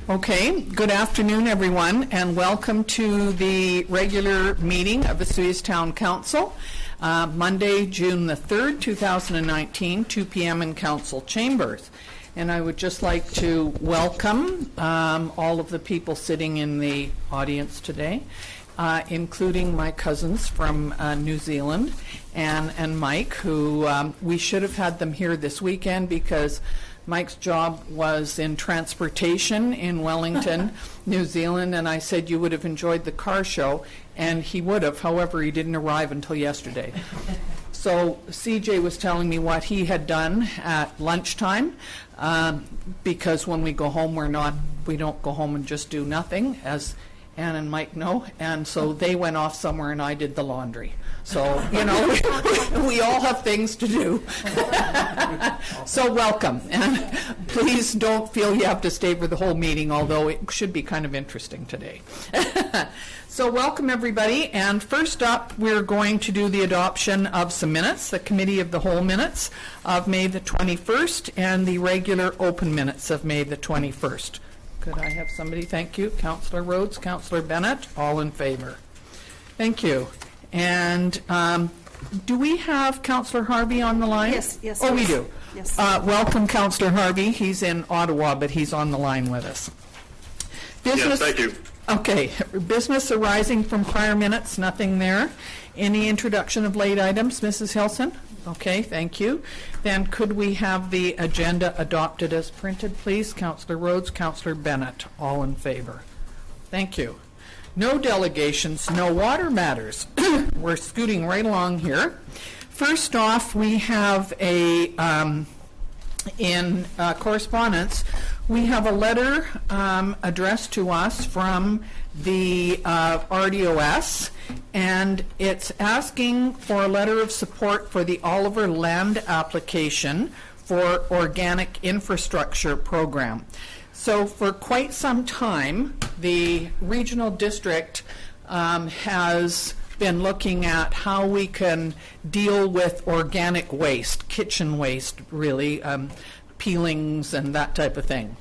Okay, good afternoon, everyone, and welcome to the regular meeting of Vesuvius Town Council, Monday, June the 3rd, 2019, 2 p.m. in Council Chambers. And I would just like to welcome all of the people sitting in the audience today, including my cousins from New Zealand, Anne and Mike, who we should have had them here this weekend because Mike's job was in transportation in Wellington, New Zealand, and I said you would have enjoyed the car show, and he would have. However, he didn't arrive until yesterday. So CJ was telling me what he had done at lunchtime, because when we go home, we don't go home and just do nothing, as Anne and Mike know, and so they went off somewhere and I did the laundry. So, you know, we all have things to do. So welcome, and please don't feel you have to stay for the whole meeting, although it should be kind of interesting today. So welcome, everybody, and first up, we're going to do the adoption of some minutes, the Committee of the Whole minutes of May the 21st and the regular open minutes of May the 21st. Could I have somebody? Thank you. Councillor Rhodes, Councillor Bennett, all in favor. Thank you. And do we have Councillor Harvey on the line? Yes. Oh, we do. Yes. Welcome, Councillor Harvey. He's in Ottawa, but he's on the line with us. Yes, thank you. Okay. Business arising from prior minutes, nothing there. Any introduction of late items, Mrs. Hilson? Okay, thank you. Then could we have the agenda adopted as printed, please? Councillor Rhodes, Councillor Bennett, all in favor. Thank you. No delegations, no water matters. We're scooting right along here. First off, we have in correspondence, we have a letter addressed to us from the RDOS, and it's asking for a letter of support for the Oliver land application for organic infrastructure program. So for quite some time, the regional district has been looking at how we can deal with organic waste, kitchen waste, really, peelings and that type of thing.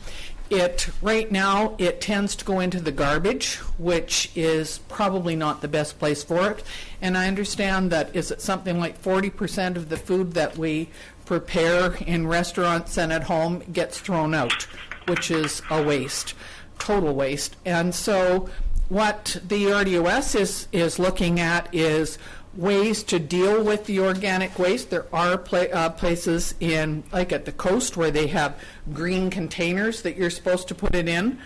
Right now, it tends to go into the garbage, which is probably not the best place for it. And I understand that, is it something like 40% of the food that we prepare in restaurants and at home gets thrown out, which is a waste, total waste. And so what the RDOS is looking at is ways to deal with the organic waste. There are places in, like at the coast, where they have green containers that you're supposed to put it in.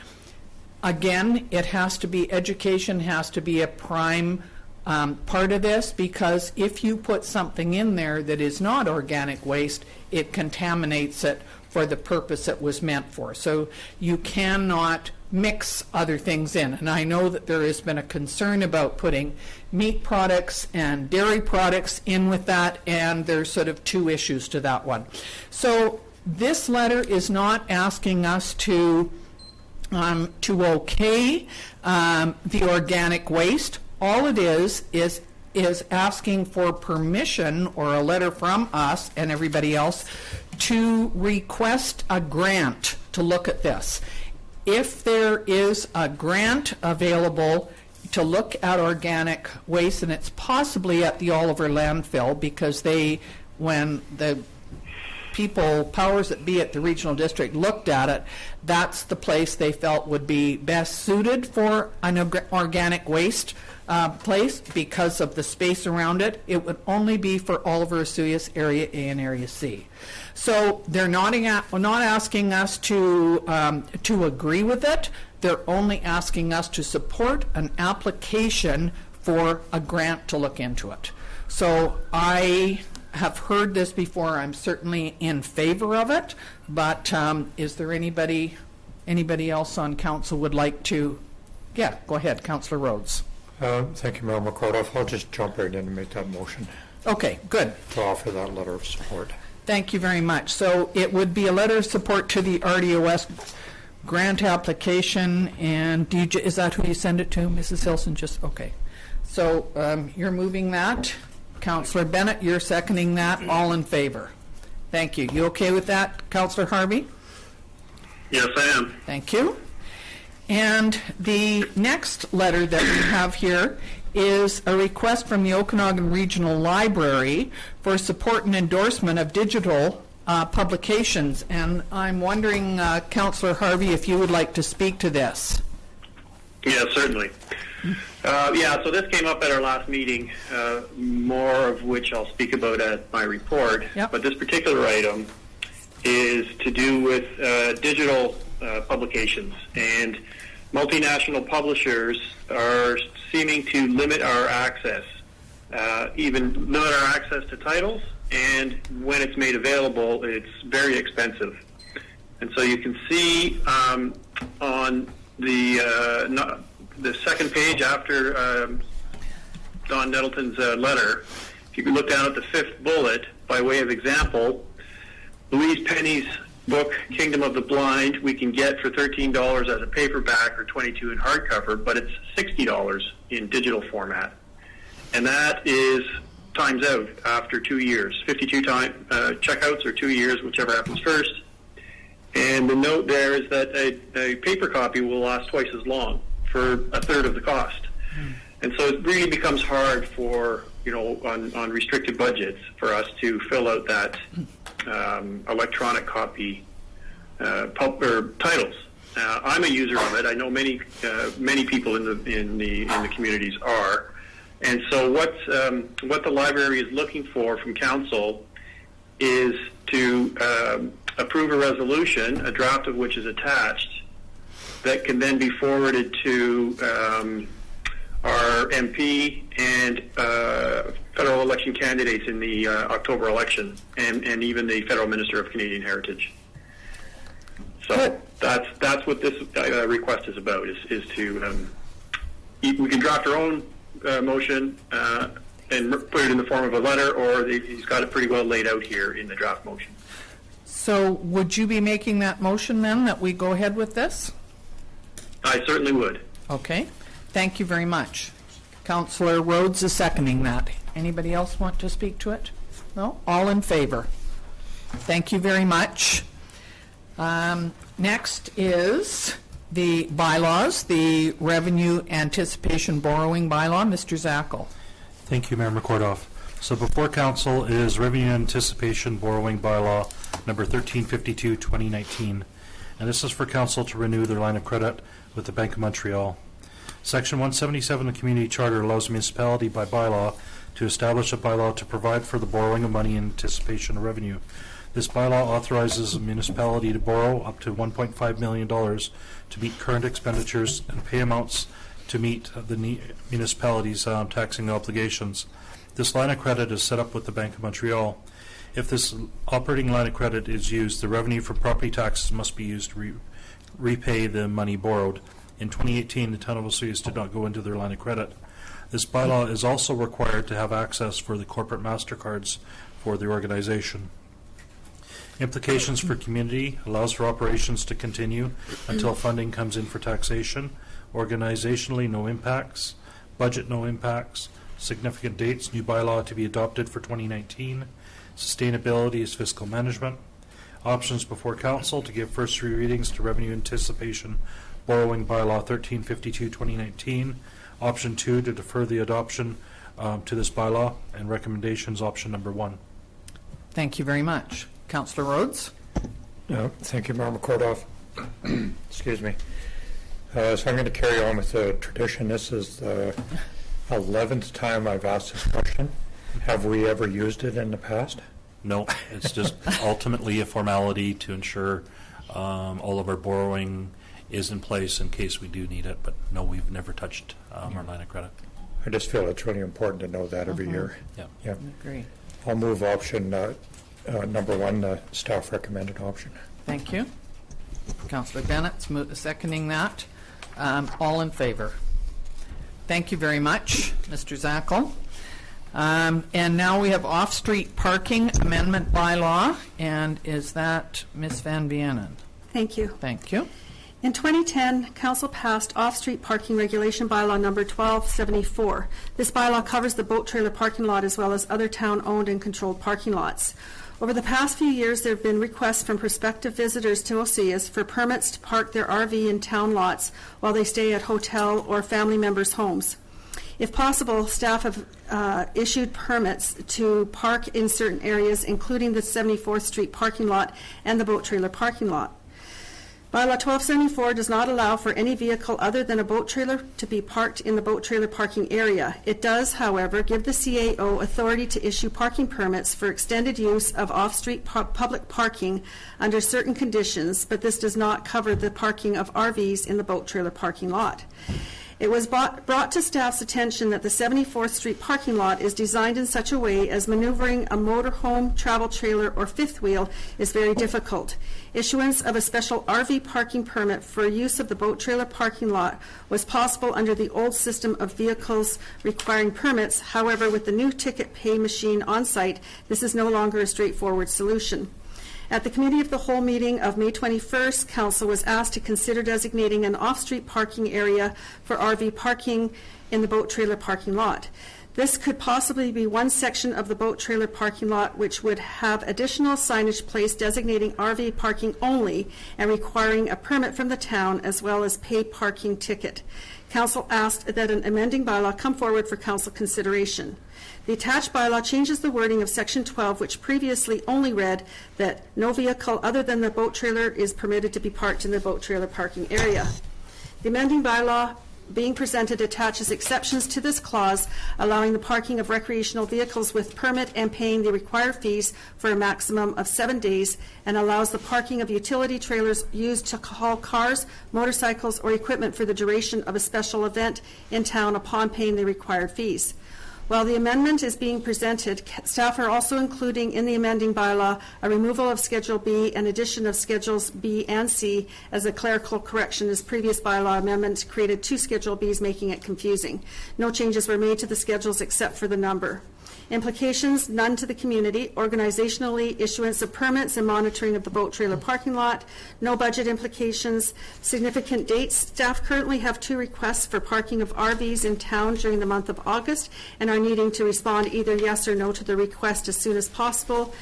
Again, it has to be, education has to be a prime part of this, because if you put something in there that is not organic waste, it contaminates it for the purpose it was meant for. So you cannot mix other things in. And I know that there has been a concern about putting meat products and dairy products in with that, and there's sort of two issues to that one. So this letter is not asking us to okay the organic waste. All it is asking for permission, or a letter from us and everybody else, to request a grant to look at this. If there is a grant available to look at organic waste, and it's possibly at the Oliver landfill, because when the powers that be at the regional district looked at it, that's the place they felt would be best suited for an organic waste place because of the space around it. It would only be for Oliver Vesuvius Area A and Area C. So they're not asking us to agree with it. They're only asking us to support an application for a grant to look into it. So I have heard this before. I'm certainly in favor of it, but is there anybody else on council would like to? Yeah, go ahead, Councillor Rhodes. Thank you, Mayor McCardoff. I'll just jump right in and make that motion. Okay, good. To offer that letter of support. Thank you very much. So it would be a letter of support to the RDOS grant application, and is that who you send it to, Mrs. Hilson? Just okay. So you're moving that. Councillor Bennett, you're seconding that. All in favor? Thank you. You okay with that, Councillor Harvey? Yes, I am. Thank you. And the next letter that we have here is a request from the Okanagan Regional Library for support and endorsement of digital publications. And I'm wondering, Councillor Harvey, if you would like to speak to this. Yeah, certainly. So this came up at our last meeting, more of which I'll speak about at my report. Yep. But this particular item is to do with digital publications. And multinational publishers are seeming to limit our access, even limit our access to titles, and when it's made available, it's very expensive. And so you can see on the second page after Don Nettleton's letter, if you can look down at the fifth bullet, by way of example, Louise Penny's book, Kingdom of the Blind, we can get for $13 as a paperback or $22 in hardcover, but it's $60 in digital format. And that is times out after 2 years, 52 checkouts or 2 years, whichever happens first. And the note there is that a paper copy will last twice as long for a third of the cost. And so it really becomes hard for, on restricted budgets for us to fill out that electronic copy titles. I'm a user of it. I know many people in the communities are. And so what the library is looking for from council is to approve a resolution, a draft of which is attached, that can then be forwarded to our MP and federal election candidates in the October election, and even the Federal Minister of Canadian Heritage. So that's what this request is about, is to we can draft our own motion and put it in the form of a letter, or he's got it pretty well laid out here in the draft motion. So would you be making that motion then, that we go ahead with this? I certainly would. Okay. Thank you very much. Councillor Rhodes is seconding that. Anybody else want to speak to it? No? All in favor? Thank you very much. Next is the bylaws, the Revenue Anticipation Borrowing Bylaw. Mr. Zackel. Thank you, Mayor McCordoff. So before Council is Revenue Anticipation Borrowing Bylaw number 1352-2019, and this is for Council to renew their line of credit with the Bank of Montreal. Section 177 of the Community Charter allows the municipality by bylaw to establish a bylaw to provide for the borrowing of money in anticipation of revenue. This bylaw authorizes a municipality to borrow up to $1.5 million to meet current expenditures and pay amounts to meet the municipality's taxing obligations. This line of credit is set up with the Bank of Montreal. If this operating line of credit is used, the revenue from property taxes must be used to repay the money borrowed. In 2018, the town of Vesuvius did not go into their line of credit. This bylaw is also required to have access for the corporate MasterCards for the organization. Implications for community: allows for operations to continue until funding comes in for taxation. Organizationally, no impacts. Budget, no impacts. Significant dates: new bylaw to be adopted for 2019. Sustainability is fiscal management. Options before council: to give first three readings to Revenue Anticipation Borrowing Bylaw 1352-2019. Option 2, to defer the adoption to this bylaw, and recommendations option number 1. Thank you very much. Councillor Rhodes. Thank you, Mayor McCordoff. Excuse me. So I'm going to carry on with the tradition. This is the 11th time I've asked this question. Have we ever used it in the past? No, it's just ultimately a formality to ensure all of our borrowing is in place in case we do need it, but no, we've never touched our line of credit. I just feel it's really important to know that every year. Yeah. Yeah. Agree. I'll move option number 1, the staff recommended option. Thank you. Councillor Bennett's seconding that. All in favor? Thank you very much, Mr. Zackel. And now we have off-street parking amendment bylaw, and is that Ms. Van Vienen? Thank you. Thank you. In 2010, Council passed off-street parking regulation bylaw number 1274. This bylaw covers the boat trailer parking lot as well as other town-owned and controlled parking lots. Over the past few years, there have been requests from prospective visitors to Oseas for permits to park their RV in town lots while they stay at hotel or family members' homes. If possible, staff have issued permits to park in certain areas, including the 74th Street parking lot and the boat trailer parking lot. Bylaw 1274 does not allow for any vehicle other than a boat trailer to be parked in the boat trailer parking area. It does, however, give the CAO authority to issue parking permits for extended use of off-street public parking under certain conditions, but this does not cover the parking of RVs in the boat trailer parking lot. It was brought to staff's attention that the 74th Street parking lot is designed in such a way as maneuvering a motorhome, travel trailer, or fifth wheel is very difficult. Issuance of a special RV parking permit for use of the boat trailer parking lot was possible under the old system of vehicles requiring permits. However, with the new ticket pay machine on site, this is no longer a straightforward solution. At the Committee of the Whole meeting of May 21st, Council was asked to consider designating an off-street parking area for RV parking in the boat trailer parking lot. This could possibly be one section of the boat trailer parking lot which would have additional signage placed designating RV parking only and requiring a permit from the town as well as paid parking ticket. Council asked that an amending bylaw come forward for Council consideration. The attached bylaw changes the wording of Section 12, which previously only read that no vehicle other than the boat trailer is permitted to be parked in the boat trailer parking area. The amending bylaw being presented attaches exceptions to this clause, allowing the parking of recreational vehicles with permit and paying the required fees for a maximum of 7 days, and allows the parking of utility trailers used to haul cars, motorcycles, or equipment for the duration of a special event in town upon paying the required fees. While the amendment is being presented, staff are also including in the amending bylaw a removal of Schedule B and addition of Schedules B and C as a clerical correction, as previous bylaw amendment created 2 Schedule Bs, making it confusing. No changes were made to the schedules except for the number. Implications, none to the community. Organizationally, issuance of permits and monitoring of the boat trailer parking lot. No budget implications. Significant dates. Staff currently have 2 requests for parking of RVs in town during the month of August and are needing to respond either yes or no to the request as soon as possible.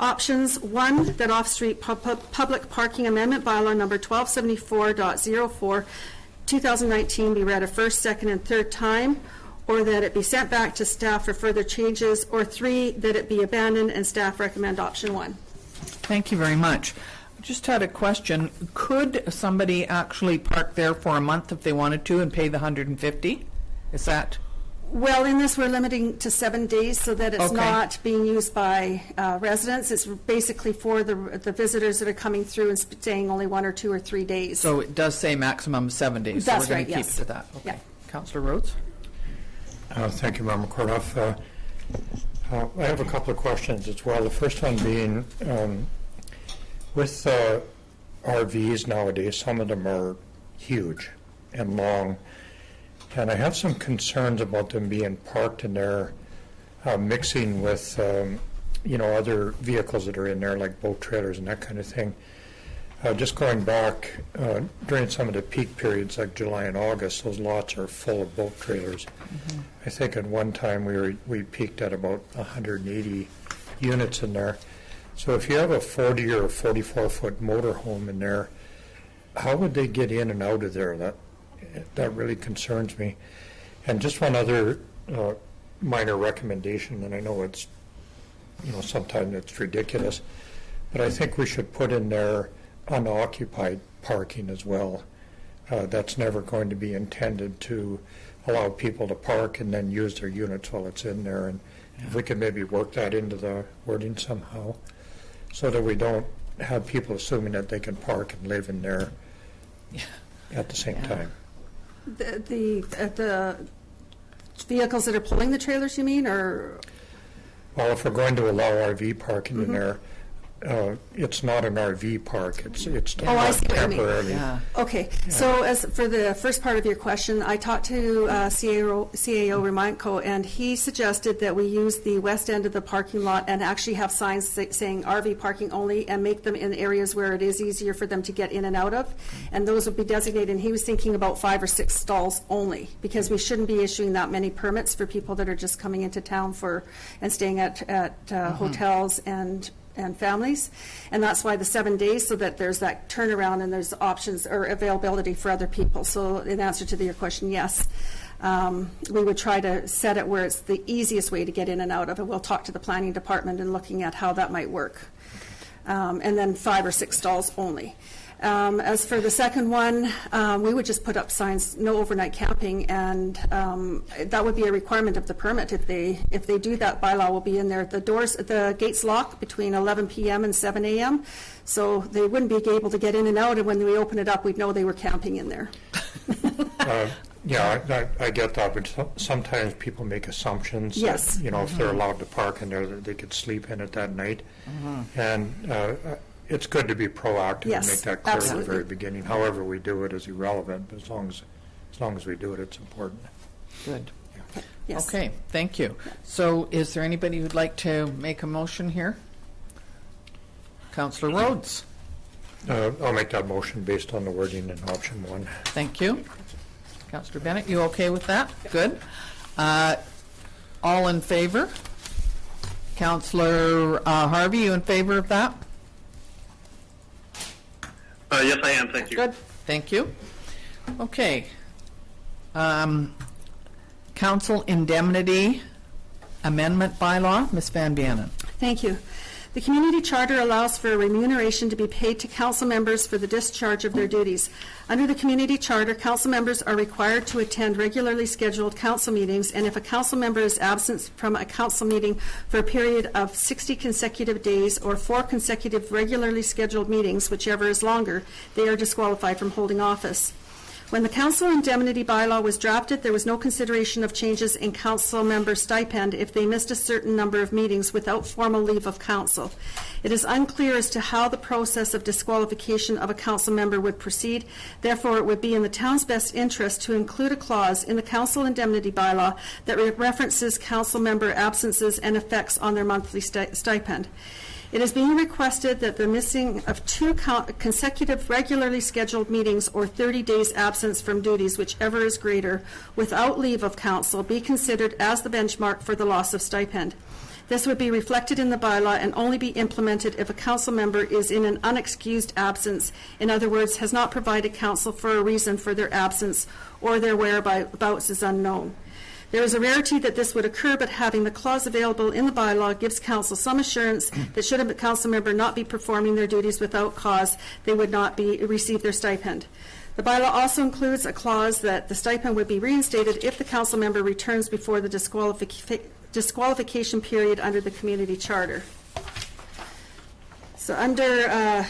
Options: 1, that off-street public parking amendment bylaw number 1274.04 2019 be read a first, second, and third time, or that it be sent back to staff for further changes, or 3, that it be abandoned, and staff recommend option 1. Thank you very much. I just had a question. Could somebody actually park there for a month if they wanted to and pay the $150? Is that? Well, in this, we're limiting to 7 days so that it's Okay. not being used by residents. It's basically for the visitors that are coming through and staying only 1 or 2 or 3 days. So it does say maximum 7 days. That's so we're right, going to yes. keep it to that. Okay. Yeah. Councillor Rhodes? Thank you, Member Kordoff. I have a couple of questions as well. The first one being, with RVs nowadays, some of them are huge and long, and I have some concerns about them being parked in there, mixing with, other vehicles that are in there, like boat trailers and that kind of thing. Just going back, during some of the peak periods like July and August, those lots are full of boat trailers. Mm-hmm. I think at one time we peaked at about 180 units in there. So if you have a 40 or 44-foot motorhome in there, how would they get in and out of there? That really concerns me. And just one other minor recommendation, and I know it's, sometimes it's ridiculous, but I think we should put in there unoccupied parking as well. That's never going to be intended to allow people to park and then use their units while it's in there. And if we could maybe work that into the wording somehow, so that we don't have people assuming that they can park and live in there at the same time. The vehicles that are pulling the trailers, you mean, or? Well, if we're going to allow RV parking in there, it's not an RV park. It's I see what you mean. temporarily. Yeah. Okay, so as for the first part of your question, I talked to CAO Reminco, and he suggested that we use the west end of the parking lot and actually have signs saying RV parking only, and make them in areas where it is easier for them to get in and out of, and those would be designated. And he was thinking about 5 or 6 stalls only, because we shouldn't be issuing that many permits for people that are just coming into town and staying at hotels and and families, and that's why the 7 days, so that there's that turnaround and there's options or availability for other people. So in answer to your question, yes. We would try to set it where it's the easiest way to get in and out of it. We'll talk to the planning department and looking at how that might work. And then 5 or 6 stalls only. As for the second one, we would just put up signs, no overnight camping, and that would be a requirement of the permit. If they do that, bylaw will be in there. The gates lock between 11 p.m. and 7 a.m., so they wouldn't be able to get in and out, and when we open it up, we'd know they were camping in there. Yeah, I get that, but sometimes people make assumptions. Yes. That, if they're allowed to park in there, that they could sleep in it that night. And it's good to be proactive Yes, and make that clear absolutely. at the very beginning. However we do it is irrelevant, but as long as we do it, it's important. Good. Yes. Okay, thank you. So is there anybody who'd like to make a motion here? Councillor Rhodes. I'll make that motion based on the wording in option 1. Thank you. Councillor Bennett, you okay with that? Good. All in favor? Councillor Harvey, you in favor of that? Yes, I am. Thank you. Good, thank you. Okay. Council Indemnity Amendment Bylaw, Ms. Van Bienen. Thank you. The community charter allows for a remuneration to be paid to council members for the discharge of their duties. Under the community charter, council members are required to attend regularly scheduled council meetings, and if a council member is absent from a council meeting for a period of 60 consecutive days or 4 consecutive regularly scheduled meetings, whichever is longer, they are disqualified from holding office. When the council indemnity bylaw was drafted, there was no consideration of changes in council member stipend if they missed a certain number of meetings without formal leave of council. It is unclear as to how the process of disqualification of a council member would proceed. Therefore, it would be in the town's best interest to include a clause in the council indemnity bylaw that references council member absences and effects on their monthly stipend. It is being requested that the missing of 2 consecutive regularly scheduled meetings or 30 days absence from duties, whichever is greater, without leave of council, be considered as the benchmark for the loss of stipend. This would be reflected in the bylaw and only be implemented if a council member is in an unexcused absence, in other words, has not provided council for a reason for their absence or their whereabouts is unknown. There is a rarity that this would occur, but having the clause available in the bylaw gives council some assurance that should a council member not be performing their duties without cause, they would not receive their stipend. The bylaw also includes a clause that the stipend would be reinstated if the council member returns before the disqualification period under the community charter. So under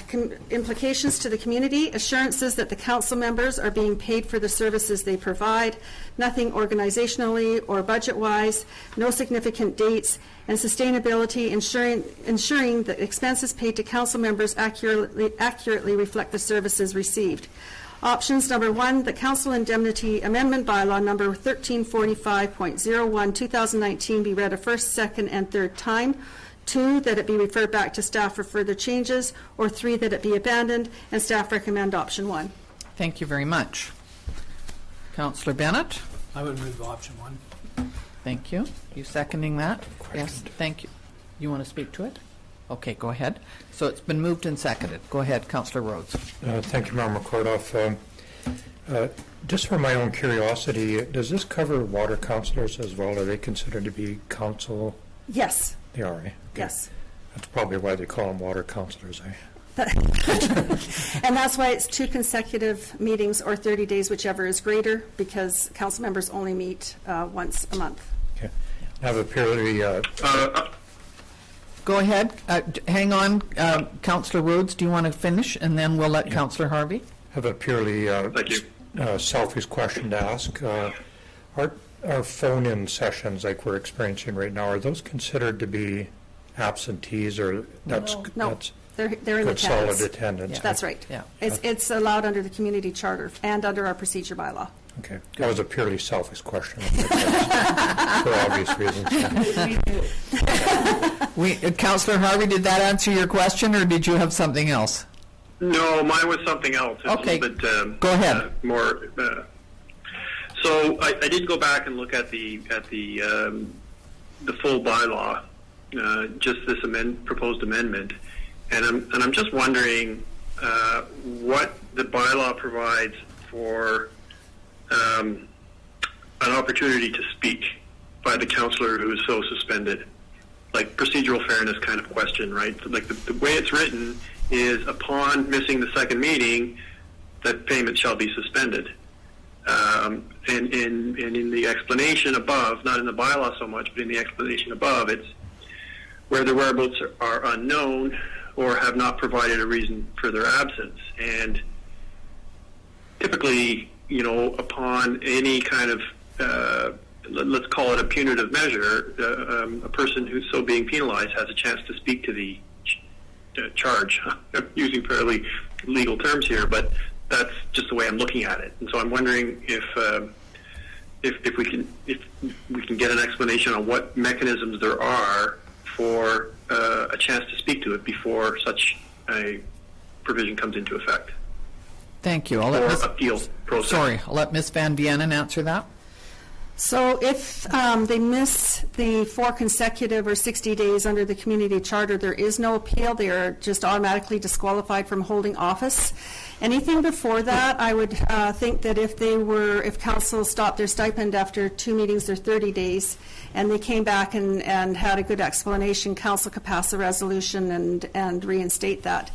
implications to the community, assurances that the council members are being paid for the services they provide, nothing organizationally or budget-wise, no significant dates, and sustainability, ensuring that expenses paid to council members accurately reflect the services received. Options: number 1, the Council Indemnity Amendment Bylaw number 1345.01, 2019 be read a first, second, and third time. 2, that it be referred back to staff for further changes, or 3, that it be abandoned, and staff recommend option 1. Thank you very much. Councillor Bennett? I would move option 1. Thank you. You seconding that? Yes, thank you. You want to speak to it? Okay, go ahead. So it's been moved and seconded. Go ahead, Councillor Rhodes. Thank you, Member McCordoff. Just for my own curiosity, does this cover water councillors as well? Are they considered to be council? Yes. They are, eh? Okay. Yes. That's probably why they call them water councillors, eh? And that's why it's 2 consecutive meetings or 30 days, whichever is greater, because council members only meet once a month. Okay. I have a purely... Go ahead. Hang on. Councillor Rhodes, do you want to finish? And then we'll let Councillor Harvey. have a purely Thank you. selfish question to ask. Our phone-in sessions like we're experiencing right now, are those considered to be absentees, or that's No. that's They're in good solid attendance. attendance? That's right. Yeah. It's allowed under the community charter and under our procedure bylaw. Okay, that was a purely selfish question for obvious reasons. Councillor Harvey, did that answer your question, or did you have something else? No, mine was something else. It's Okay. a little bit, Go ahead. more. So I did go back and look at the full bylaw, just this proposed amendment, and I'm just wondering what the bylaw provides for an opportunity to speak by the councillor who is so suspended, like procedural fairness kind of question, right? Like the way it's written is upon missing the second meeting, that payment shall be suspended. And in the explanation above, not in the bylaw so much, but in the explanation above, it's where the whereabouts are unknown or have not provided a reason for their absence. And typically, upon any kind of, let's call it a punitive measure, a person who's so being penalized has a chance to speak to the charge. I'm using fairly legal terms here, but that's just the way I'm looking at it. And so I'm wondering if we can get an explanation on what mechanisms there are for a chance to speak to it before such a provision comes into effect. Thank you. Or appeal process. I'll let Ms. Van Vienen answer that. So if they miss the 4 consecutive or 60 days under the community charter, there is no appeal. They are just automatically disqualified from holding office. Anything before that, I would think that if council stopped their stipend after 2 meetings or 30 days, and they came back and had a good explanation, council could pass a resolution and reinstate that.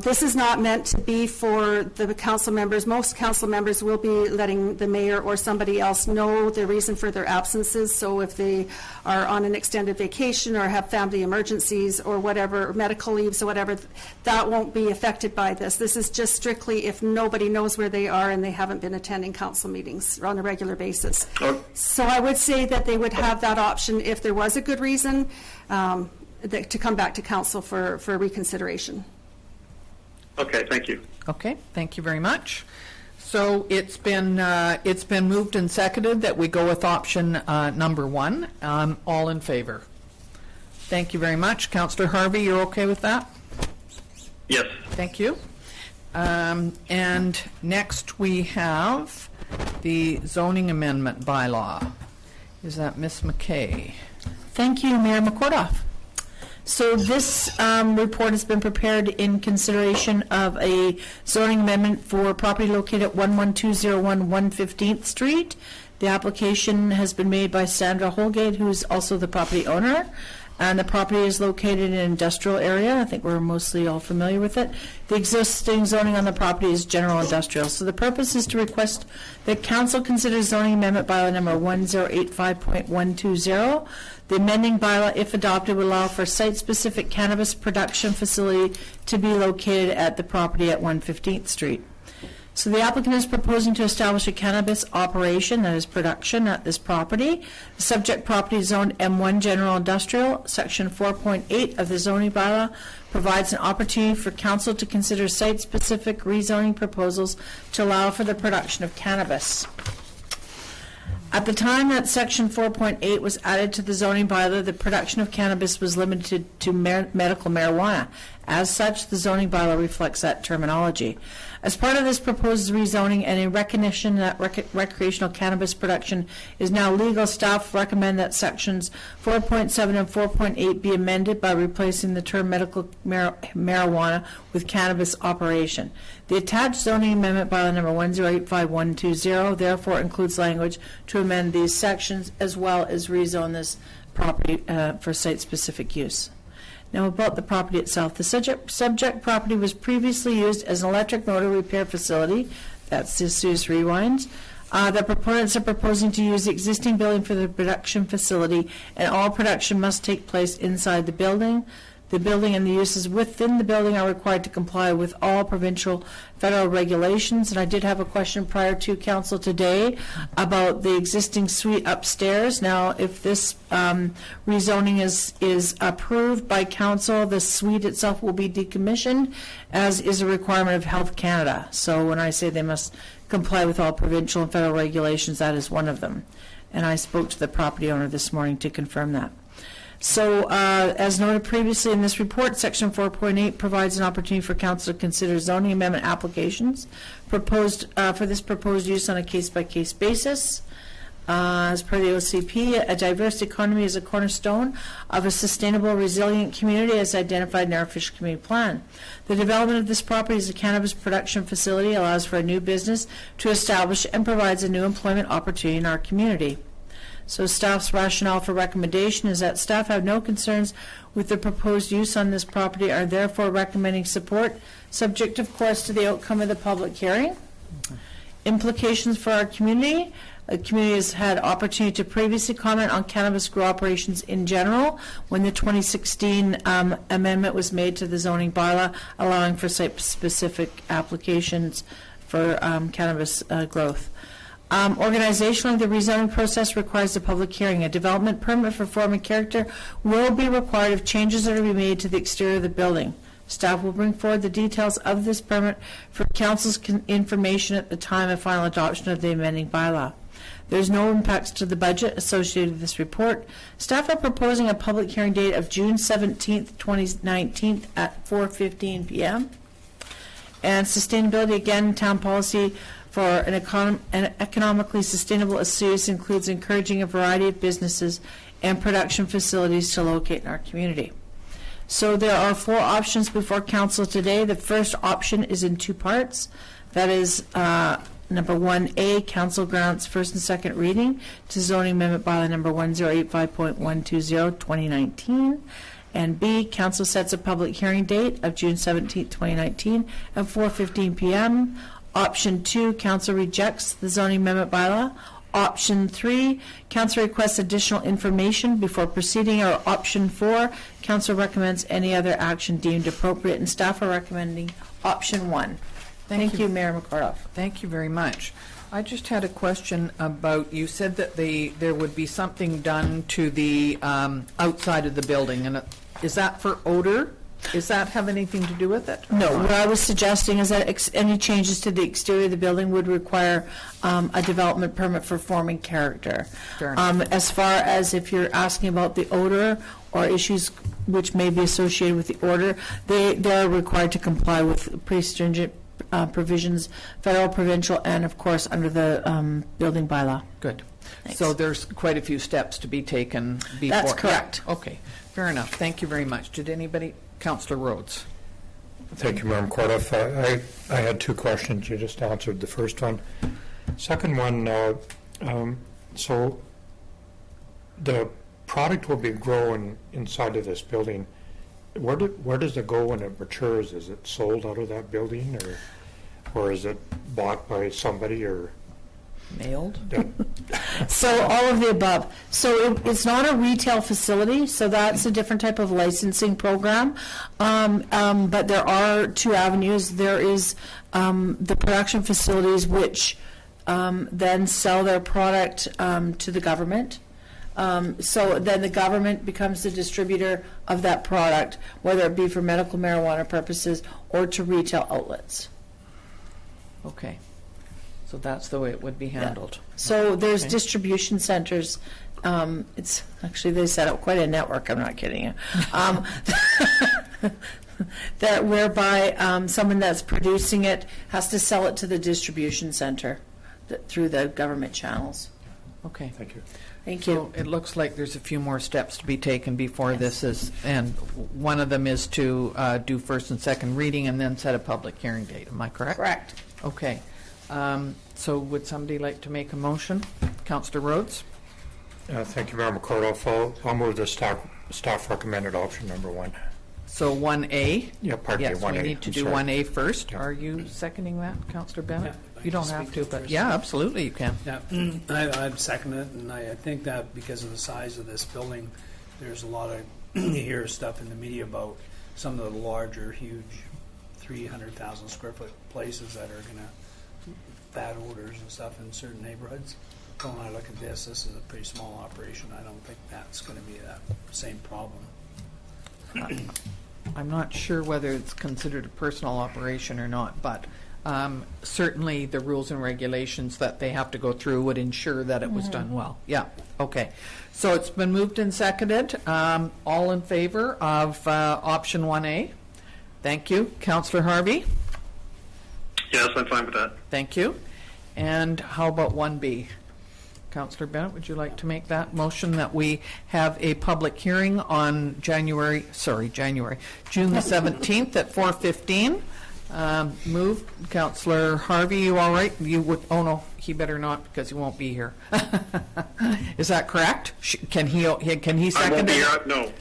This is not meant to be for the council members. Most council members will be letting the mayor or somebody else know the reason for their absences. So if they are on an extended vacation or have family emergencies or whatever, medical leaves or whatever, that won't be affected by this. This is just strictly if nobody knows where they are and they haven't been attending council meetings on a regular basis. So I would say that they would have that option if there was a good reason to come back to council for reconsideration. Okay, thank you. Okay, thank you very much. So it's been moved and seconded that we go with option number 1. All in favor? Thank you very much. Councillor Harvey, you're okay with that? Yes. Thank you. And next we have the zoning amendment bylaw. Is that Ms. McKay? Thank you, Mayor McCordoff. So this report has been prepared in consideration of a zoning amendment for property located at 11201 115th Street. The application has been made by Sandra Holgate, who's also the property owner. And the property is located in an industrial area. I think we're mostly all familiar with it. The existing zoning on the property is general industrial. So the purpose is to request that council consider zoning amendment bylaw number 1085.120. The amending bylaw, if adopted, will allow for site-specific cannabis production facility to be located at the property at 115th Street. So the applicant is proposing to establish a cannabis operation, that is production, at this property. The subject property is zoned M1 General Industrial. Section 4.8 of the zoning bylaw provides an opportunity for council to consider site-specific rezoning proposals to allow for the production of cannabis. At the time that Section 4.8 was added to the zoning bylaw, the production of cannabis was limited to medical marijuana. As such, the zoning bylaw reflects that terminology. As part of this proposed rezoning and in recognition that recreational cannabis production is now legal, staff recommend that Sections 4.7 and 4.8 be amended by replacing the term medical marijuana with cannabis operation. The attached zoning amendment bylaw number 1085.120 therefore includes language to amend these sections as well as rezone this property for site-specific use. Now about the property itself. The subject property was previously used as an electric motor repair facility. That's the Sue's Rewinds. The proponents are proposing to use the existing building for the production facility, and all production must take place inside the building. The building and the uses within the building are required to comply with all provincial federal regulations. And I did have a question prior to council today about the existing suite upstairs. Now, if this rezoning is approved by council, the suite itself will be decommissioned, as is a requirement of Health Canada. So when I say they must comply with all provincial and federal regulations, that is one of them. And I spoke to the property owner this morning to confirm that. So, as noted previously in this report, Section 4.8 provides an opportunity for council to consider zoning amendment applications proposed for this proposed use on a case-by-case basis. As per the OCP, a diverse economy is a cornerstone of a sustainable, resilient community as identified in our official community plan. The development of this property as a cannabis production facility allows for a new business to establish and provides a new employment opportunity in our community. So staff's rationale for recommendation is that staff have no concerns with the proposed use on this property, are therefore recommending support, subject of course to the outcome of the public hearing. Implications for our community. The community has had opportunity to previously comment on cannabis grow operations in general when the 2016 amendment was made to the zoning bylaw allowing for site-specific applications for cannabis growth. Organizationally, the rezoning process requires a public hearing. A development permit for form and character will be required if changes are to be made to the exterior of the building. Staff will bring forward the details of this permit for council's information at the time of final adoption of the amending bylaw. There's no impacts to the budget associated with this report. Staff are proposing a public hearing date of June 17th, 2019 at 4:15 p.m. And sustainability, again, town policy for an economically sustainable estates includes encouraging a variety of businesses and production facilities to locate in our community. So there are 4 options before council today. The first option is in 2 parts. That is number 1A, council grants first and second reading to zoning amendment bylaw number 1085.120 2019. And B, council sets a public hearing date of June 17, 2019 at 4:15 p.m. Option 2, council rejects the zoning amendment bylaw. Option 3, council requests additional information before proceeding. Or option 4, council recommends any other action deemed appropriate, and staff are recommending option 1. Thank you, Mayor McCardoff. Thank you very much. I just had a question about, you said that there would be something done to the outside of the building, and is that for odor? Does that have anything to do with it? No, what I was suggesting is that any changes to the exterior of the building would require a development permit for form and character. Fair enough. As far as if you're asking about the odor or issues which may be associated with the odor, they're required to comply with pretty stringent provisions, federal, provincial, and of course under the building bylaw. Good. Thanks. So there's quite a few steps to be taken before. That's correct. Yeah. Okay, fair enough. Thank you very much. Did anybody? Councillor Rhodes. Thank you, Madam Cordoff. I had 2 questions. You just answered the first one. Second one, so the product will be grown inside of this building. Where does it go when it matures? Is it sold out of that building, or is it bought by somebody, or Mailed? So all of the above. So it's not a retail facility, so that's a different type of licensing program. But there are 2 avenues. There is the production facilities which then sell their product to the government. So then the government becomes the distributor of that product, whether it be for medical marijuana purposes or to retail outlets. Okay. So that's the way it would be handled. So there's Okay. distribution centers. It's actually, they set up quite a network. I'm not kidding you. That whereby someone that's producing it has to sell it to the distribution center through the government channels. Okay. Thank you. Thank you. So it looks like there's a few more steps to be taken before this is, and one of them is to do first and second reading and then set a public hearing date. Am I correct? Correct. Okay. So would somebody like to make a motion? Councillor Rhodes? Thank you, Madam Cordoff. I'll move the staff recommended option number 1. So 1A? Yeah, pardon me, Yes, 1A. we need to I'm do sorry. 1A first. Yeah. Are you seconding that, Councillor Bennett? Yeah, You don't I can have speak to, to it but first. yeah, absolutely you can. Yeah, I second it, and I think that because of the size of this building, there's a lot of, you hear stuff in the media about some of the larger, huge 300,000 square foot places that are going to, bad odors and stuff in certain neighborhoods. But when I look at this is a pretty small operation. I don't think that's going to be that same problem. I'm not sure whether it's considered a personal operation or not, but certainly the rules and regulations that they have to go through would ensure that it was done well. Yeah, okay. So it's been moved and seconded. All in favor of option 1A? Thank you. Councillor Harvey? Yes, I'm fine with that. Thank you. And how about 1B? Councillor Bennett, would you like to make that motion that we have a public hearing on June the 17th at 4:15? Move. Councillor Harvey, you all right? You would, oh no, he better not because he won't be here. Is that correct? Can he second I won't be it? here, no.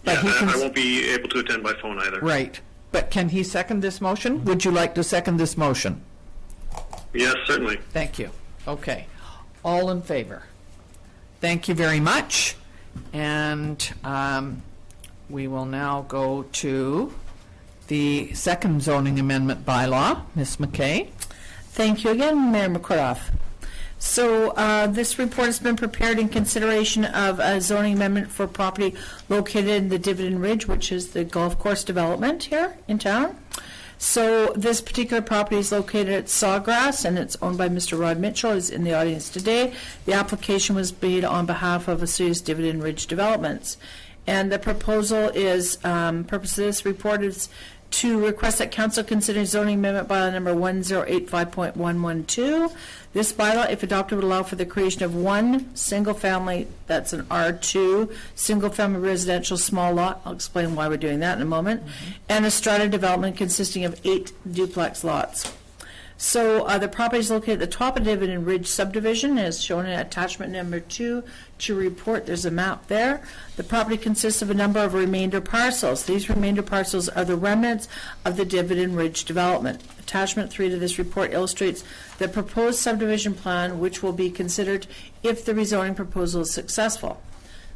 But he Yeah, can I won't be able to attend by phone either. Right. But can he second this motion? Would you like to second this motion? Yes, certainly. Thank you. Okay. All in favor? Thank you very much. And we will now go to the second zoning amendment bylaw. Ms. McKay? Thank you again, Mayor McCordoff. So this report has been prepared in consideration of a zoning amendment for property located in the Dividend Ridge, which is the golf course development here in town. So this particular property is located at Sawgrass, and it's owned by Mr. Rod Mitchell, who's in the audience today. The application was made on behalf of a series Dividend Ridge Developments. And the proposal is, purpose of this report is to request that council consider zoning amendment bylaw number 1085.112. This bylaw, if adopted, would allow for the creation of one single family, that's an R2, single family residential small lot. I'll explain why we're doing that in a moment. And a strata development consisting of 8 duplex lots. So the property is located at the top of Dividend Ridge subdivision, as shown in attachment number 2 to report. There's a map there. The property consists of a number of remainder parcels. These remainder parcels are the remnants of the Dividend Ridge development. Attachment 3 to this report illustrates the proposed subdivision plan, which will be considered if the rezoning proposal is successful.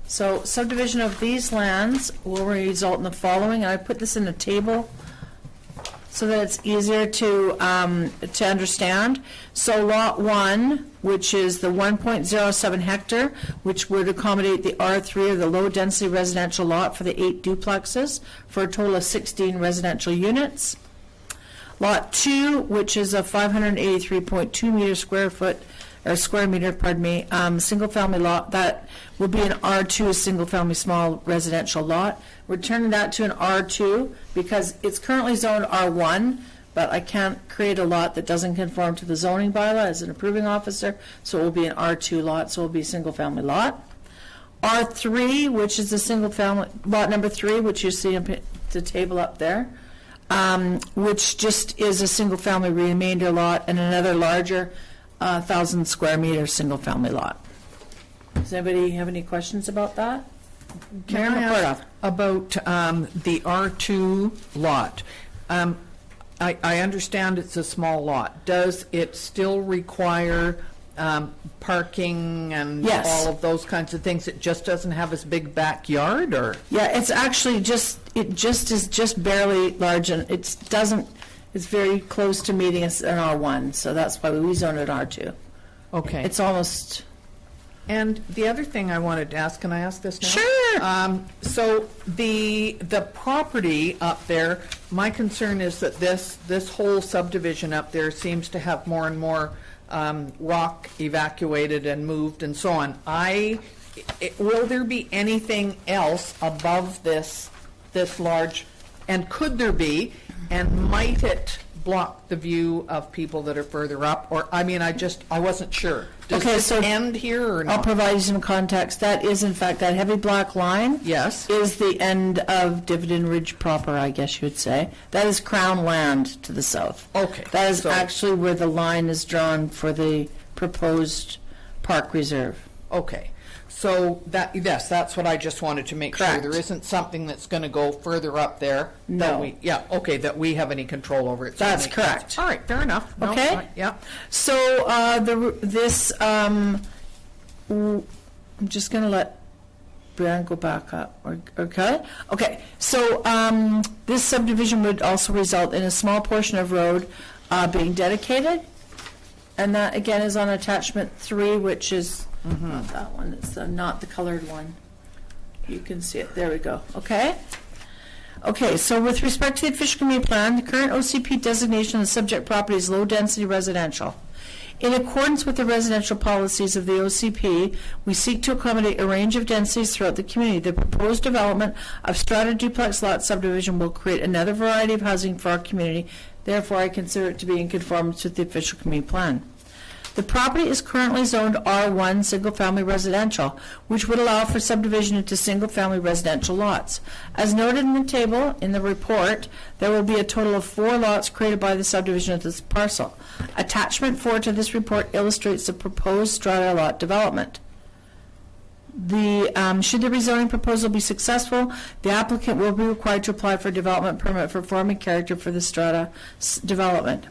So subdivision of these lands will result in the following. I put this in a table so that it's easier to understand. So lot 1, which is the 1.07 hectare, which would accommodate the R3 or the low density residential lot for the 8 duplexes for a total of 16 residential units. Lot 2, which is a 583.2 square meter, single family lot, that will be an R2, single family small residential lot. We're turning that to an R2 because it's currently zoned R1, but I can't create a lot that doesn't conform to the zoning bylaw as an approving officer, so it will be an R2 lot, so it will be a single family lot. R3, which is a single family, lot number 3, which you see in the table up there, which just is a single family remainder lot, and another larger 1,000 square meter single family lot. Does anybody have any questions about that? Can I ask about the R2 lot? I understand it's a small lot. Does it still require parking and Yes. all of those kinds of things? It just doesn't have as big backyard, or? Yeah, it's actually is just barely large, and it's very close to meeting an R1, so that's why we rezoned it R2. Okay. It's almost... And the other thing I wanted to ask, can I ask this now? Sure. So the property up there, my concern is that this whole subdivision up there seems to have more and more rock evacuated and moved and so on. Will there be anything else above this large, and could there be, and might it block the view of people that are further up? Or, I wasn't sure. Does this end here or not? I'll provide you some context. That is, in fact, that heavy black line Yes. is the end of Dividend Ridge proper, I guess you would say. That is Crown land to the south. Okay. That is So- actually where the line is drawn for the proposed park reserve. Okay. So that's what I just wanted to make sure. Correct. There isn't something that's going to go further up there. No. That we have any control over it. So That's it makes sense. correct. All right, fair enough. No, Okay. Yeah. So I'm just going to let Brian go back up. Okay. So this subdivision would also result in a small portion of road being dedicated, and that again is on attachment 3, which is not that one. It's not the colored one. You can see it. There we go. Okay. So with respect to the official community plan, the current OCP designation of the subject property is low-density residential. In accordance with the residential policies of the OCP, we seek to accommodate a range of densities throughout the community. The proposed development of strata duplex lot subdivision will create another variety of housing for our community. Therefore, I consider it to be in conformance with the official community plan. The property is currently zoned R1 single-family residential, which would allow for subdivision into single-family residential lots. As noted in the table in the report, there will be a total of 4 lots created by the subdivision of this parcel. Attachment 4 to this report illustrates the proposed strata lot development. Should the rezoning proposal be successful, the applicant will be required to apply for a development permit for form and character for the strata development.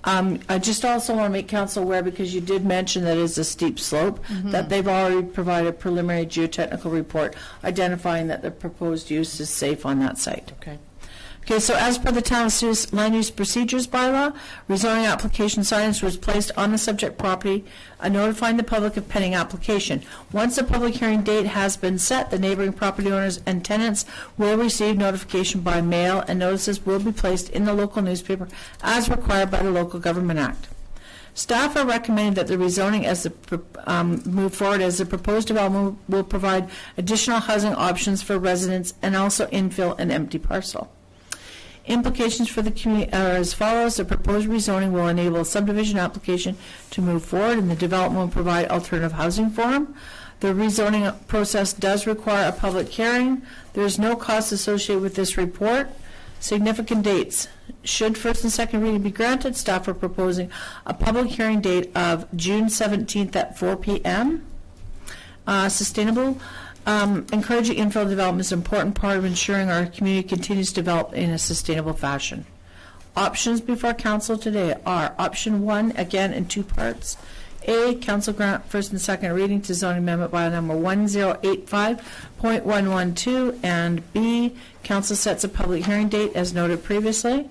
I just also want to make council aware, because you did mention that it's a steep slope, that they've already provided a preliminary geotechnical report identifying that the proposed use is safe on that site. Okay. Okay, so as per the Town of Sewell's Land Use Procedures Bylaw, rezoning application signage was placed on the subject property, notifying the public of pending application. Once a public hearing date has been set, the neighboring property owners and tenants will receive notification by mail, and notices will be placed in the local newspaper as required by the Local Government Act. Staff are recommending that the rezoning move forward, as the proposed development will provide additional housing options for residents and also infill an empty parcel. Implications for the community are as follows. The proposed rezoning will enable a subdivision application to move forward, and the development will provide alternative housing for them. The rezoning process does require a public hearing. There is no cost associated with this report. Significant dates. Should first and second reading be granted, staff are proposing a public hearing date of June 17th at 4 p.m. Sustainable. Encouraging infill development is an important part of ensuring our community continues to develop in a sustainable fashion. Options before council today are option 1, again in 2 parts. A, council grant first and second reading to zoning amendment by number 1085.112, and B, council sets a public hearing date as noted previously.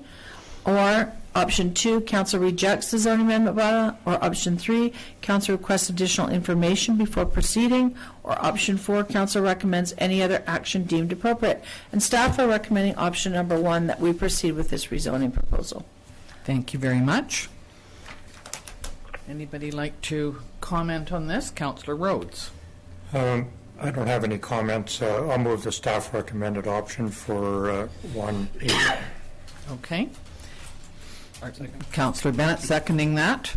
Or option 2, council rejects the zoning amendment bylaw. Or option 3, council requests additional information before proceeding. Or option 4, council recommends any other action deemed appropriate. And staff are recommending option number 1, that we proceed with this rezoning proposal. Thank you very much. Anybody like to comment on this? Councillor Rhodes. I don't have any comments. I'll move the staff recommended option for 1A. Okay. Councillor Bennett seconding that.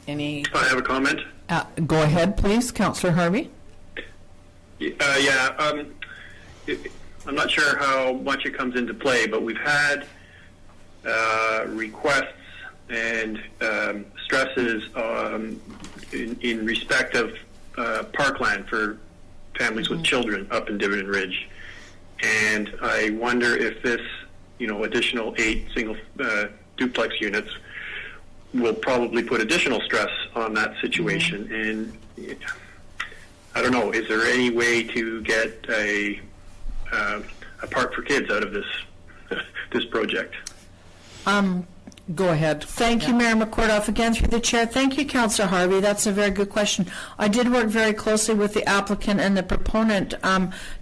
Any? I have a comment. Go ahead, please, Councillor Harvey. I'm not sure how much it comes into play, but we've had requests and stresses in respect of parkland for families with children up in Dividend Ridge. And I wonder if this, additional 8 single duplex units will probably put additional stress on that situation. And I don't know, is there any way to get a park for kids out of this this project? Go ahead. Thank you, Mayor McCordoff. Again, through the chair. Thank you, Councillor Harvey. That's a very good question. I did work very closely with the applicant and the proponent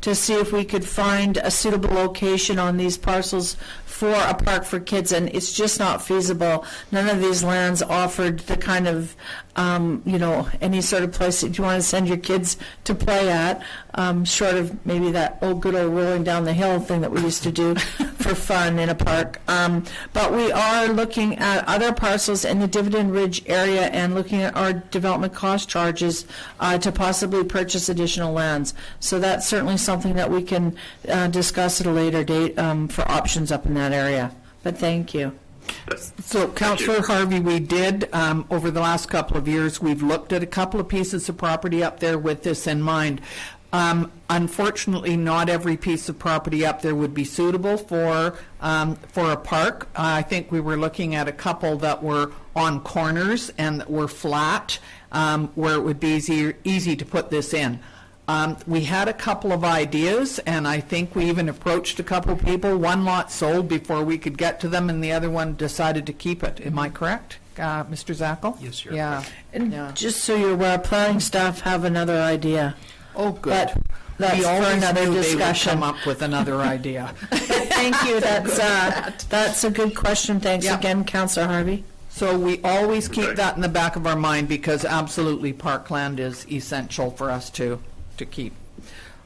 to see if we could find a suitable location on these parcels for a park for kids, and it's just not feasible. None of these lands offered the kind of, any sort of place that you want to send your kids to play at, short of maybe that good old rolling down the hill thing that we used to do for fun in a park. But we are looking at other parcels in the Dividend Ridge area and looking at our development cost charges to possibly purchase additional lands. So that's certainly something that we can discuss at a later date for options up in that area. But thank you. So, Councillor Harvey, we did, over the last couple of years, we've looked at a couple of pieces of property up there with this in mind. Unfortunately, not every piece of property up there would be suitable for a park. I think we were looking at a couple that were on corners and that were flat, where it would be easy to put this in. We had a couple of ideas, and I think we even approached a couple of people. One lot sold before we could get to them, and the other one decided to keep it. Am I correct, Mr. Zackel? Yes, you're correct. And Yeah. just so you're aware, planning staff have another idea. Oh, good. But that's we for always another knew discussion. They would come up with another idea. Thank you. That's a good question. Thanks Yeah. again, Councillor Harvey. So we always keep that in the back of our mind, because absolutely parkland is essential for us to keep.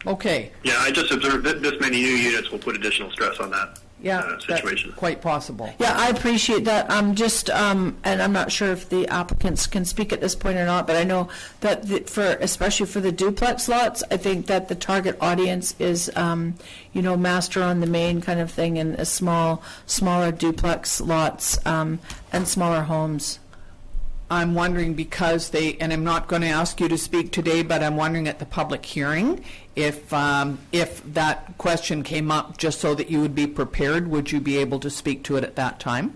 Okay. Yeah, I just observed that this many new units will put additional stress on that. Yeah, situation. that's quite possible. Yeah, I appreciate that. And I'm not sure if the applicants can speak at this point or not, but I know that especially for the duplex lots, I think that the target audience is, master on the main kind of thing, and smaller duplex lots, and smaller homes. I'm wondering because and I'm not going to ask you to speak today, but I'm wondering at the public hearing, if that question came up, just so that you would be prepared, would you be able to speak to it at that time?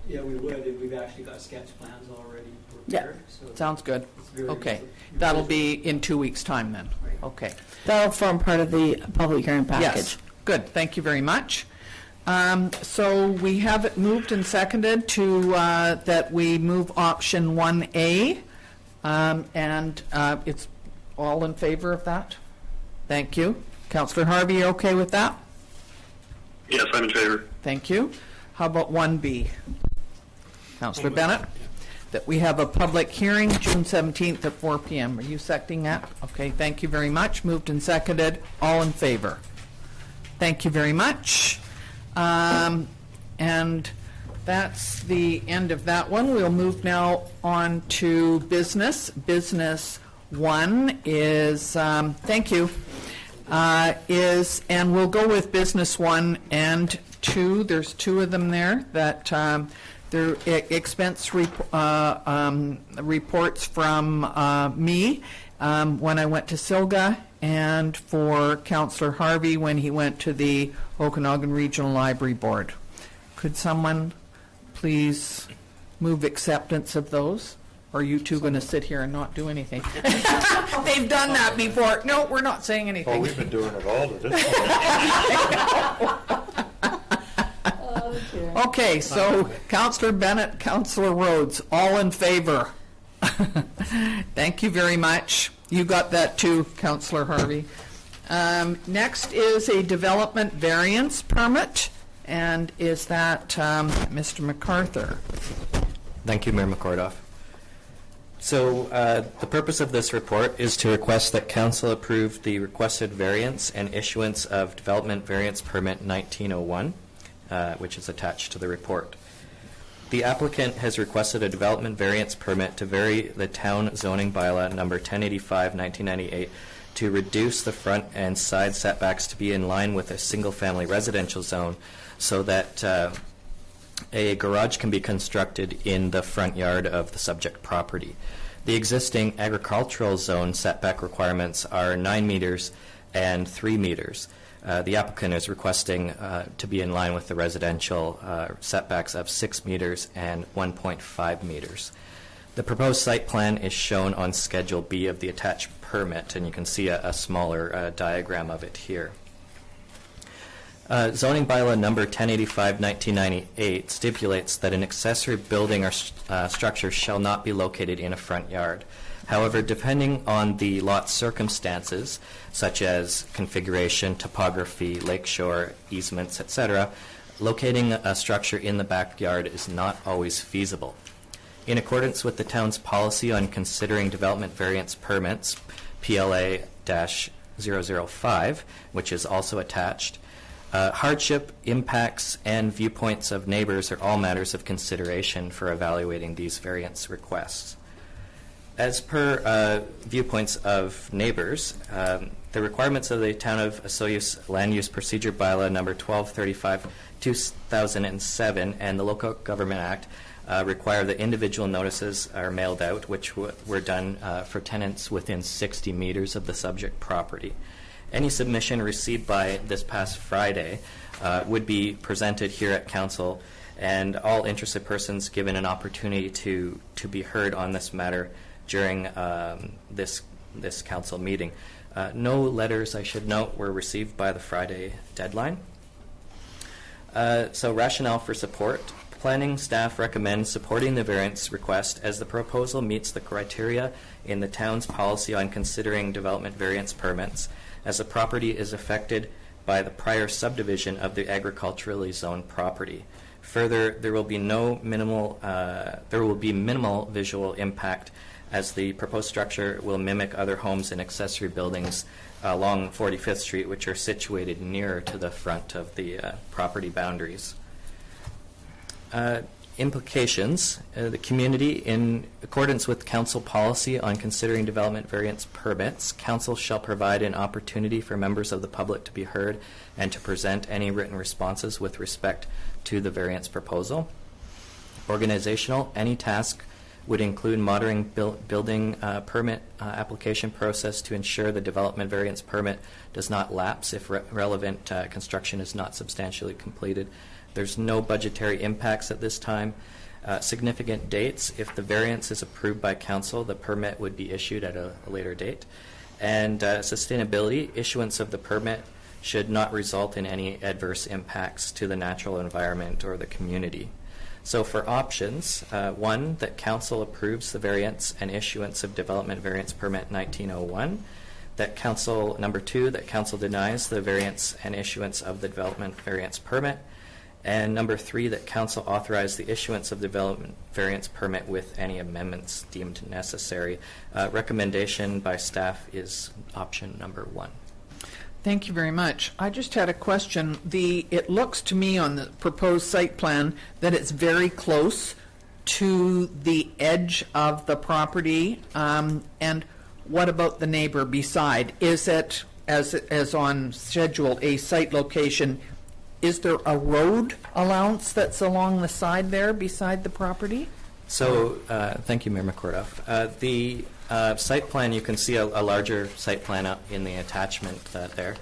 Yeah, we would, and we've actually got sketch plans already prepared. So Sounds good. it's very Okay. useful. That'll be in 2 weeks' time then. Right. Okay. That'll form part of the public hearing package. Yes. Good. Thank you very much. So we have it moved and seconded to that we move option 1A, and it's all in favor of that? Thank you. Councillor Harvey, you okay with that? Yes, I'm in favor. Thank you. How about 1B? Councillor Bennett? That we have a public hearing June 17th at 4 p.m. Are you seconding that? Okay, thank you very much. Moved and seconded. All in favor? Thank you very much. And that's the end of that one. We'll move now on to business. Business 1 is, thank you, and we'll go with business 1 and 2. There's 2 of them there that they're expense reports from me when I went to Silga, and for Councillor Harvey when he went to the Okanagan Regional Library Board. Could someone please move acceptance of those? Or are you two going to sit here and not do anything? They've done that before. No, we're not saying anything. Well, we've been doing it all to this point. Okay, so Councillor Bennett, Councillor Rhodes, all in favor? Thank you very much. You got that too, Councillor Harvey. Next is a development variance permit, and is that Mr. MacArthur? Thank you, Mayor McCordoff. So the purpose of this report is to request that Council approve the requested variance and issuance of Development Variance Permit 1901, which is attached to the report. The applicant has requested a development variance permit to vary the town zoning bylaw number 1085/1998 to reduce the front and side setbacks to be in line with a single-family residential zone, so that a garage can be constructed in the front yard of the subject property. The existing agricultural zone setback requirements are 9 meters and 3 meters. The applicant is requesting to be in line with the residential setbacks of 6 meters and 1.5 meters. The proposed site plan is shown on Schedule B of the attached permit, and you can see a smaller diagram of it here. Zoning bylaw number 1085/1998 stipulates that an accessory building or structure shall not be located in a front yard. However, depending on the lot's circumstances, such as configuration, topography, lakeshore, easements, etc., locating a structure in the backyard is not always feasible. In accordance with the town's policy on considering development variance permits, PLA-005, which is also attached, hardship, impacts, and viewpoints of neighbors are all matters of consideration for evaluating these variance requests. As per viewpoints of neighbors, the requirements of the Town of Osoyoos Land Use Procedure Bylaw number 1235/2007 and the Local Government Act require that individual notices are mailed out, which were done for tenants within 60 meters of the subject property. Any submission received by this past Friday would be presented here at Council, and all interested persons given an opportunity to be heard on this matter during this Council meeting. No letters, I should note, were received by the Friday deadline. So rationale for support. Planning staff recommends supporting the variance request as the proposal meets the criteria in the town's policy on considering development variance permits, as the property is affected by the prior subdivision of the agriculturally zoned property. Further, there will be minimal visual impact, as the proposed structure will mimic other homes and accessory buildings along 45th Street, which are situated nearer to the front of the property boundaries. Implications. The community, in accordance with council policy on considering development variance permits, council shall provide an opportunity for members of the public to be heard and to present any written responses with respect to the variance proposal. Organizational. Any task would include monitoring building permit application process to ensure the development variance permit does not lapse if relevant construction is not substantially completed. There's no budgetary impacts at this time. Significant dates. If the variance is approved by council, the permit would be issued at a later date. And sustainability. Issuance of the permit should not result in any adverse impacts to the natural environment or the community. So for options, 1, that council approves the variance and issuance of development variance permit 1901. That council, number 2, that council denies the variance and issuance of the development variance permit. And number 3, that council authorize the issuance of development variance permit with any amendments deemed necessary. Recommendation by staff is option number 1. Thank you very much. I just had a question. It looks to me on the proposed site plan that it's very close to the edge of the property. And what about the neighbor beside? Is it, as on Schedule A site location, is there a road allowance that's along the side there beside the property? So, thank you, Mayor McCordoff. The site plan, you can see a larger site plan up in the attachment there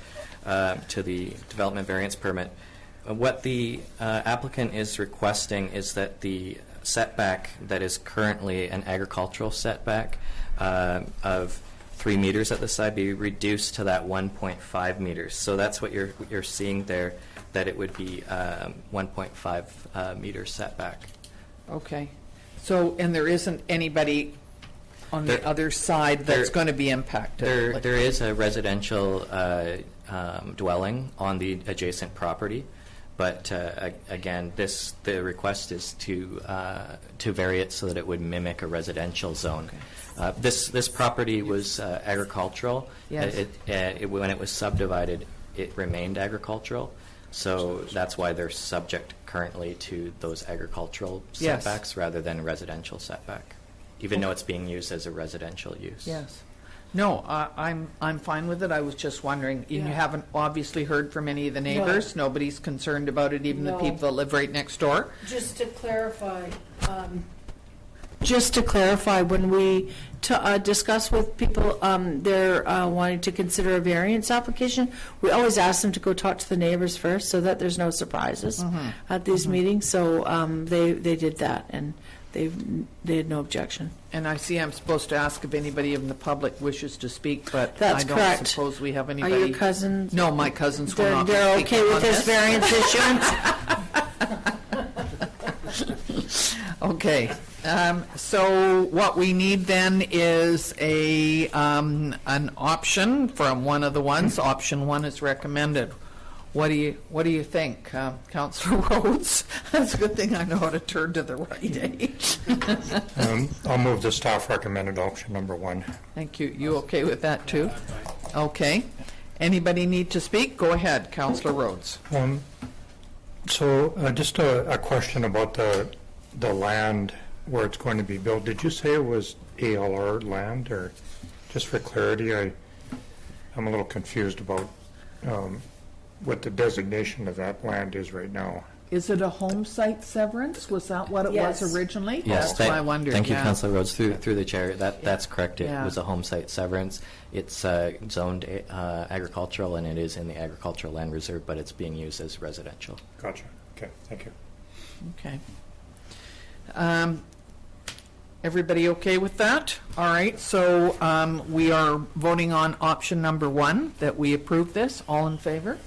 to the development variance permit. What the applicant is requesting is that the setback that is currently an agricultural setback of 3 meters at the side be reduced to that 1.5 meters. So that's what you're seeing there, that it would be 1.5 meter setback. Okay. So, and there isn't anybody on the other side that's going to be impacted? There is a residential dwelling on the adjacent property, but again, the request is to vary it so that it would mimic a residential zone. Okay. This property was agricultural. Yes. When it was subdivided, it remained agricultural. So that's why they're subject currently to those agricultural setbacks rather than residential setback, even though it's being used as a residential use. Yes. No, I'm fine with it. I was just wondering. You haven't obviously heard from any of the neighbors. No. Nobody's concerned about it, even the people that live right next door. Just to clarify, when we discuss with people they're wanting to consider a variance application, we always ask them to go talk to the neighbors first so that there's no surprises at these meetings. So they did that, and they had no objection. And I see I'm supposed to ask if anybody in the public wishes to speak, but That's I don't correct. suppose we have anybody. Are your cousins? No, my cousins will not be They're speaking okay with on this variance issuance? Okay. So what we need then is an option from one of the ones. Option 1 is recommended. What do you think, Councillor Rhodes? That's a good thing I know how to turn to the right. I'll move the staff recommended option number 1. Thank you. You okay with that too? Okay. Anybody need to speak? Go ahead, Councillor Rhodes. So just a question about the land where it's going to be built. Did you say it was ALR land, or just for clarity, I'm a little confused about what the designation of that land is right now. Is it a home site severance? Was that what it was originally? Yes, That's what I wondered. Thank you, Councillor Rhodes. Through the chair, that's correct. It Yeah. was a home site severance. It's zoned agricultural, and it is in the agricultural land reserve, but it's being used as residential. Gotcha. Okay, thank you. Okay. Everybody okay with that? All right, so we are voting on option number 1, that we approve this. All in favor?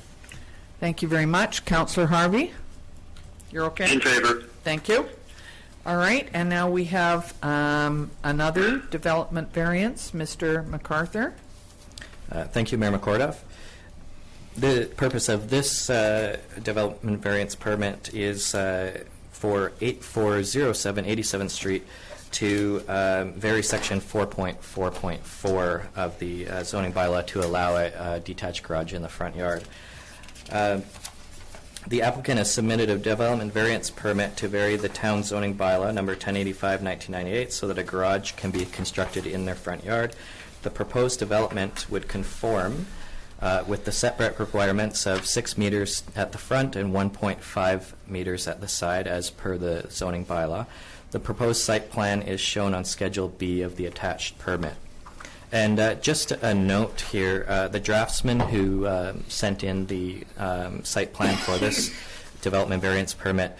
Thank you very much. Councillor Harvey? You're okay? In favor. Thank you. All right, and now we have another development variance. Mr. MacArthur? Thank you, Mayor McCordoff. The purpose of this development variance permit is for for 8407 87th Street to vary section 4.4.4 of the zoning bylaw to allow a detached garage in the front yard. The applicant has submitted a development variance permit to vary the town zoning bylaw number 1085/1998 so that a garage can be constructed in their front yard. The proposed development would conform with the setback requirements of 6 meters at the front and 1.5 meters at the side as per the zoning bylaw. The proposed site plan is shown on Schedule B of the attached permit. And just a note here, the draftsman who sent in the site plan for this development variance permit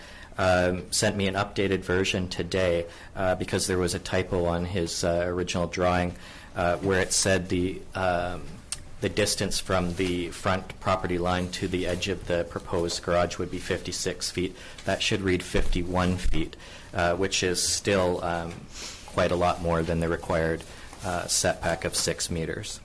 sent me an updated version today because there was a typo on his original drawing where it said the distance from the front property line to the edge of the proposed garage would be 56 feet. That should read 51 feet, which is still quite a lot more than the required setback of 6 meters.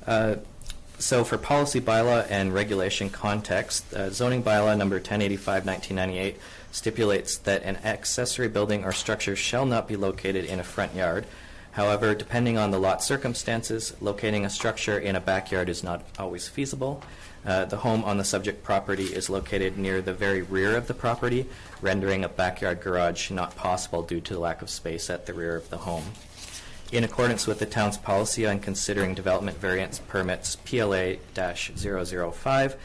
So for policy bylaw and regulation context, zoning bylaw number 1085/1998 stipulates that an accessory building or structure shall not be located in a front yard. However, depending on the lot circumstances, locating a structure in a backyard is not always feasible. The home on the subject property is located near the very rear of the property, rendering a backyard garage not possible due to the lack of space at the rear of the home. In accordance with the town's policy on considering development variance permits PLA-005,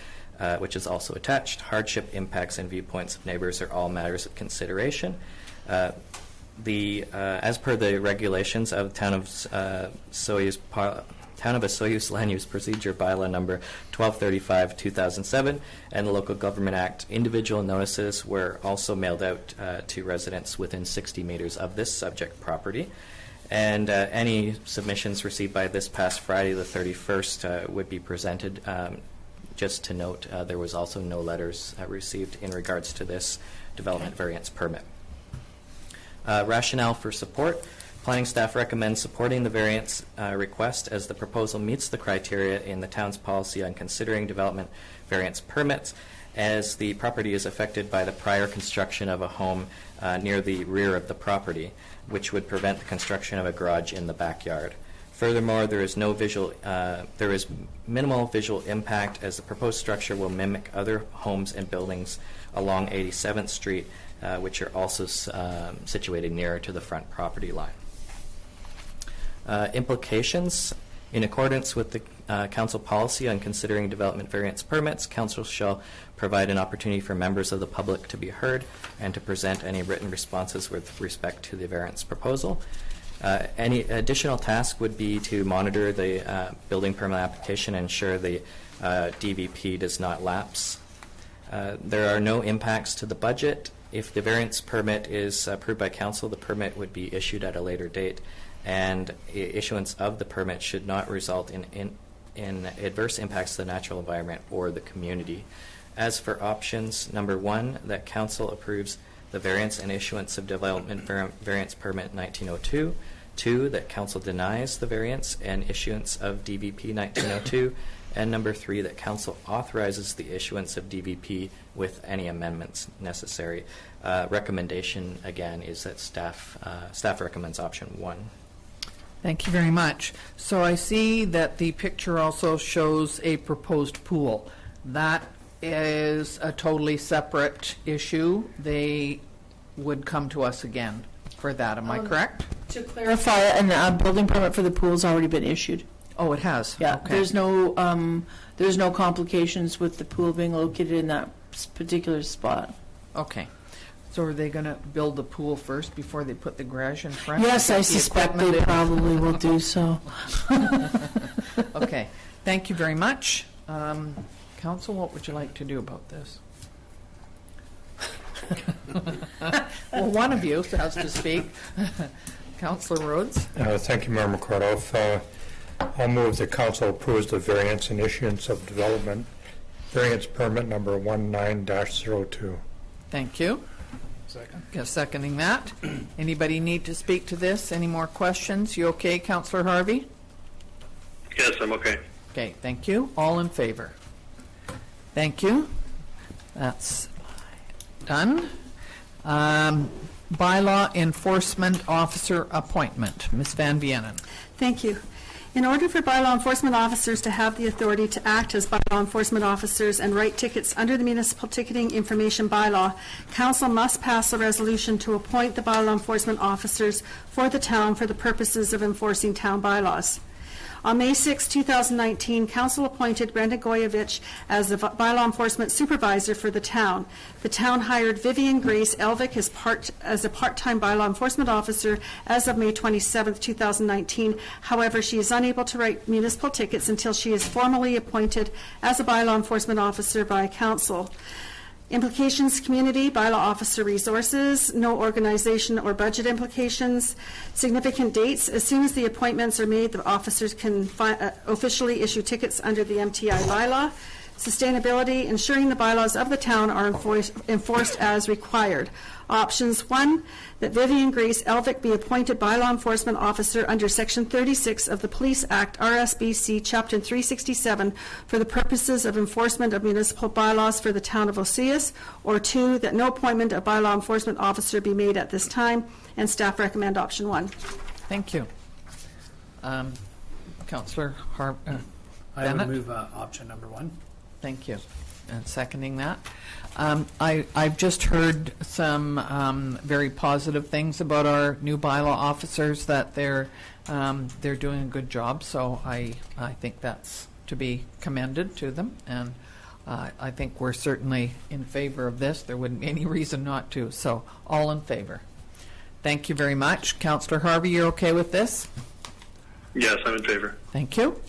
which is also attached, hardship, impacts, and viewpoints of neighbors are all matters of consideration. As per the regulations of the Town of Osoyoos Land Use Procedure Bylaw number 1235/2007 and the Local Government Act, individual notices were also mailed out to residents within 60 meters of this subject property. And any submissions received by this past Friday, the 31st, would be presented. Just to note, there was also no letters received in regards to this development variance permit. Rationale for support. Planning staff recommends supporting the variance request as the proposal meets the criteria in the town's policy on considering development variance permits, as the property is affected by the prior construction of a home near the rear of the property, which would prevent the construction of a garage in the backyard. Furthermore, there is minimal visual impact as the proposed structure will mimic other homes and buildings along 87th Street, which are also situated nearer to the front property line. Implications. In accordance with the council policy on considering development variance permits, council shall provide an opportunity for members of the public to be heard and to present any written responses with respect to the variance proposal. Any additional task would be to monitor the building permit application and ensure the DVP does not lapse. There are no impacts to the budget. If the variance permit is approved by council, the permit would be issued at a later date, and issuance of the permit should not result in adverse impacts to the natural environment or the community. As for options, number 1, that council approves the variance and issuance of development variance permit 1902. 2, that council denies the variance and issuance of DVP 1902. And number 3, that council authorizes the issuance of DVP with any amendments necessary. Recommendation, again, is that staff recommends option 1. Thank you very much. So I see that the picture also shows a proposed pool. That is a totally separate issue. They would come to us again for that. Am I correct? To clarify, a building permit for the pool has already been issued. Oh, it has? Yeah, Okay. there's no complications with the pool being located in that particular spot. Okay. So are they going to build the pool first before they put the garage in front? Yes, Get I the suspect equipment they in? probably will do so. Okay. Thank you very much. Council, what would you like to do about this? Well, one of you has to speak. Councillor Rhodes? Thank you, Mayor McCardoff. I'll move the council approves the variance and issuance of development variance permit number 19-02. Thank you. Second. Seconding that. Anybody need to speak to this? Any more questions? You okay, Councillor Harvey? Yes, I'm okay. Okay, thank you. All in favor? Thank you. That's Done. Bylaw Enforcement Officer Appointment. Ms. Van Vienen. Thank you. In order for bylaw enforcement officers to have the authority to act as bylaw enforcement officers and write tickets under the Municipal Ticketing Information Bylaw, Council must pass a resolution to appoint the bylaw enforcement officers for the town for the purposes of enforcing town bylaws. On May 6, 2019, Council appointed Brenda Goyevich as the bylaw enforcement supervisor for the town. The town hired Vivian Grace Elvick as a part-time bylaw enforcement officer as of May 27, 2019. However, she is unable to write municipal tickets until she is formally appointed as a bylaw enforcement officer by Council. Implications: community, bylaw officer resources, no organization or budget implications. Significant dates: as soon as the appointments are made, the officers can officially issue tickets under the MTI bylaw. Sustainability: ensuring the bylaws of the town are enforced as required. Options: 1, that Vivian Grace Elvick be appointed bylaw enforcement officer under Section 36 of the Police Act, RSBC, Chapter 367, for the purposes of enforcement of municipal bylaws for the town of Oseas, or 2, that no appointment of bylaw enforcement officer be made at this time, and staff recommend option 1. Thank you. Councillor I Bennett? would move option number 1. Thank you. And seconding that. I've just heard some very positive things about our new bylaw officers, that they're doing a good job, so I think that's to be commended to them, and I think we're certainly in favor of this. There wouldn't be any reason not to, so all in favor. Thank you very much. Councillor Harvey, you're okay with this? Yes, I'm in favor. Thank you.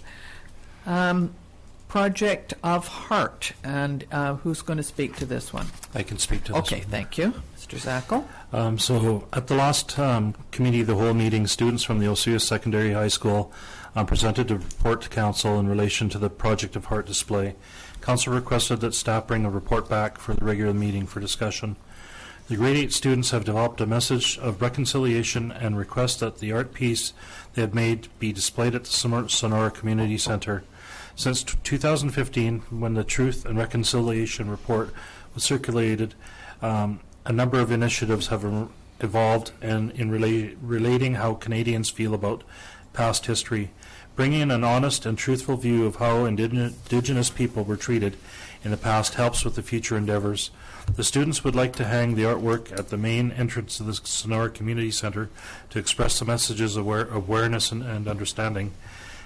Project of Heart, and who's going to speak to this one? I can speak to this Okay, one. thank you. Mr. Zackel? So at the last committee of the whole meeting, students from the Oseas Secondary High School presented a report to Council in relation to the Project of Heart display. Council requested that staff bring a report back for the regular meeting for discussion. The grade 8 students have developed a message of reconciliation and request that the art piece they had made be displayed at the Sonora Community Center. Since 2015, when the Truth and Reconciliation Report was circulated, a number of initiatives have evolved in relating how Canadians feel about past history, bringing an honest and truthful view of how Indigenous people were treated in the past helps with the future endeavors. The students would like to hang the artwork at the main entrance of the Sonora Community Center to express the messages of awareness and understanding.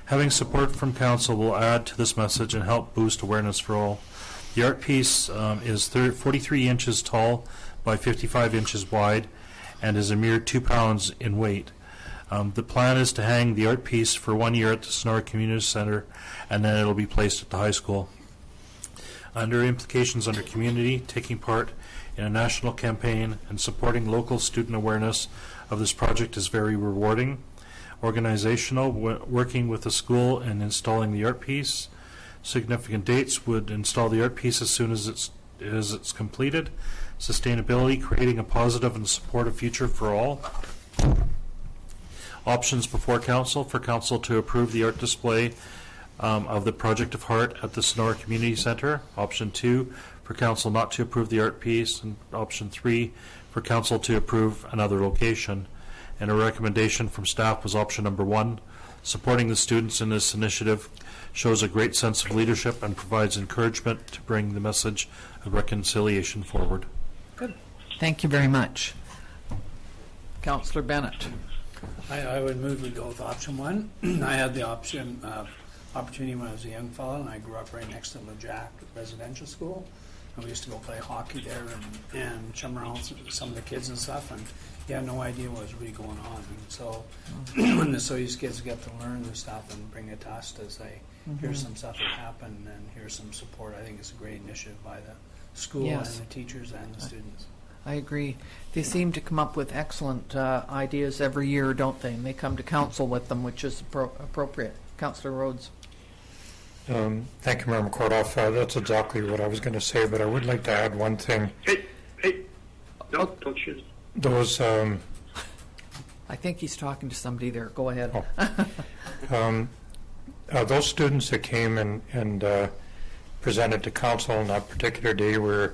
Having support from Council will add to this message and help boost awareness for all. The art piece is 43 inches tall by 55 inches wide and is a mere 2 pounds in weight. The plan is to hang the art piece for 1 year at the Sonora Community Center, and then it will be placed at the high school. Under implications under community, taking part in a national campaign and supporting local student awareness of this project is very rewarding. Organizational, working with the school and installing the art piece. Significant dates would install the art piece as soon as it's completed. Sustainability, creating a positive and supportive future for all. Options before Council: for Council to approve the art display of the Project of Heart at the Sonora Community Center. Option 2, for Council not to approve the art piece. And option 3, for Council to approve another location. And a recommendation from staff was option number 1. Supporting the students in this initiative shows a great sense of leadership and provides encouragement to bring the message of reconciliation forward. Good. Thank you very much. Councillor Bennett. I would move we go with option 1. I had the opportunity when I was a young fellow, and I grew up right next to LeJac Residential School. And we used to go play hockey there and chum around with some of the kids and stuff, and you had no idea what was really going on. And so when the Soyuz kids get to learn the stuff and bring it to us to say, here's some stuff that happened and here's some support, I think it's a great initiative by the school Yes. and the teachers and the students. I agree. They seem to come up with excellent ideas every year, don't they? And they come to Council with them, which is appropriate. Councillor Rhodes. Thank you, Mayor McCordoff. That's exactly what I was going to say, but I would like to add one thing. Hey, no, don't shoot. Those, I think he's talking to somebody there. Go ahead. those students that came and presented to Council on that particular day were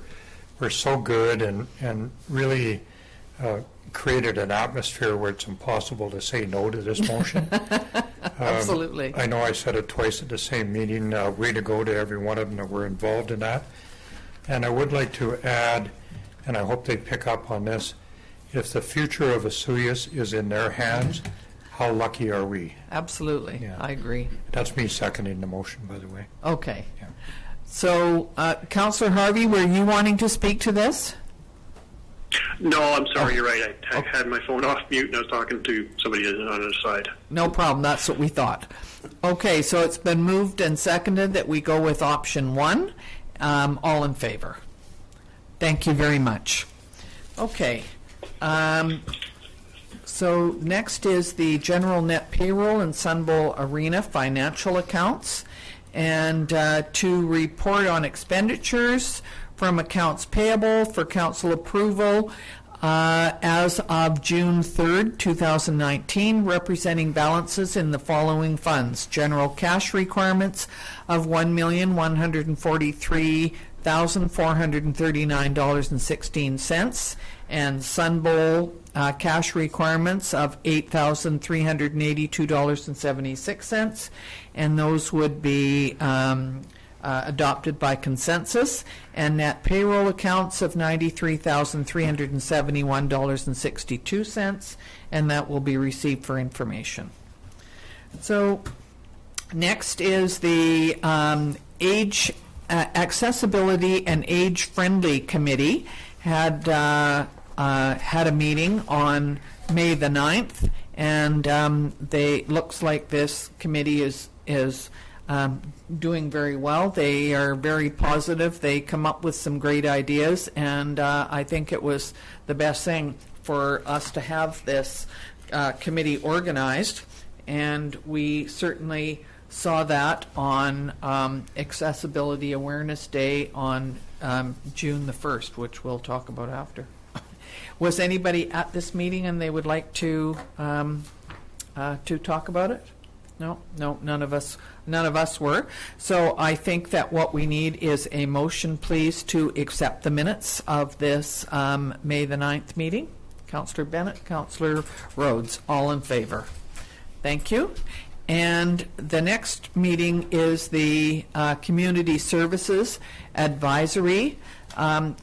were so good and really created an atmosphere where it's impossible to say no to this motion. Absolutely. I know I said it twice at the same meeting. Way to go to every one of them that were involved in that. And I would like to add, and I hope they pick up on this, if the future of Vesuvius is in their hands, how lucky are we? Absolutely. Yeah. I agree. That's me seconding the motion, by the way. Okay. Yeah. So, Councillor Harvey, were you wanting to speak to this? No, I'm sorry, you're right. I had my phone off mute and I was talking to somebody on the other side. No problem. That's what we thought. Okay, so it's been moved and seconded that we go with option 1. All in favor? Thank you very much. Okay. So next is the general net payroll and Sun Bowl Arena financial accounts, and to report on expenditures from accounts payable for council approval as of June 3rd, 2019, representing balances in the following funds: general cash requirements of $1,143,439.16, and Sun Bowl cash requirements of $8,382.76, and those would be adopted by consensus, and net payroll accounts of $93,371.62, and that will be received for information. So next is the Age Accessibility and Age Friendly Committee had a meeting on May the 9th, and looks like this committee is doing very well. They are very positive. They come up with some great ideas, and I think it was the best thing for us to have this committee organized, and we certainly saw that on Accessibility Awareness Day on June the 1st, which we'll talk about after. Was anybody at this meeting and they would like to talk about it? No, none of us were. So I think that what we need is a motion, please, to accept the minutes of this May the 9th meeting. Councillor Bennett, Councillor Rhodes, all in favor. Thank you. And the next meeting is the Community Services Advisory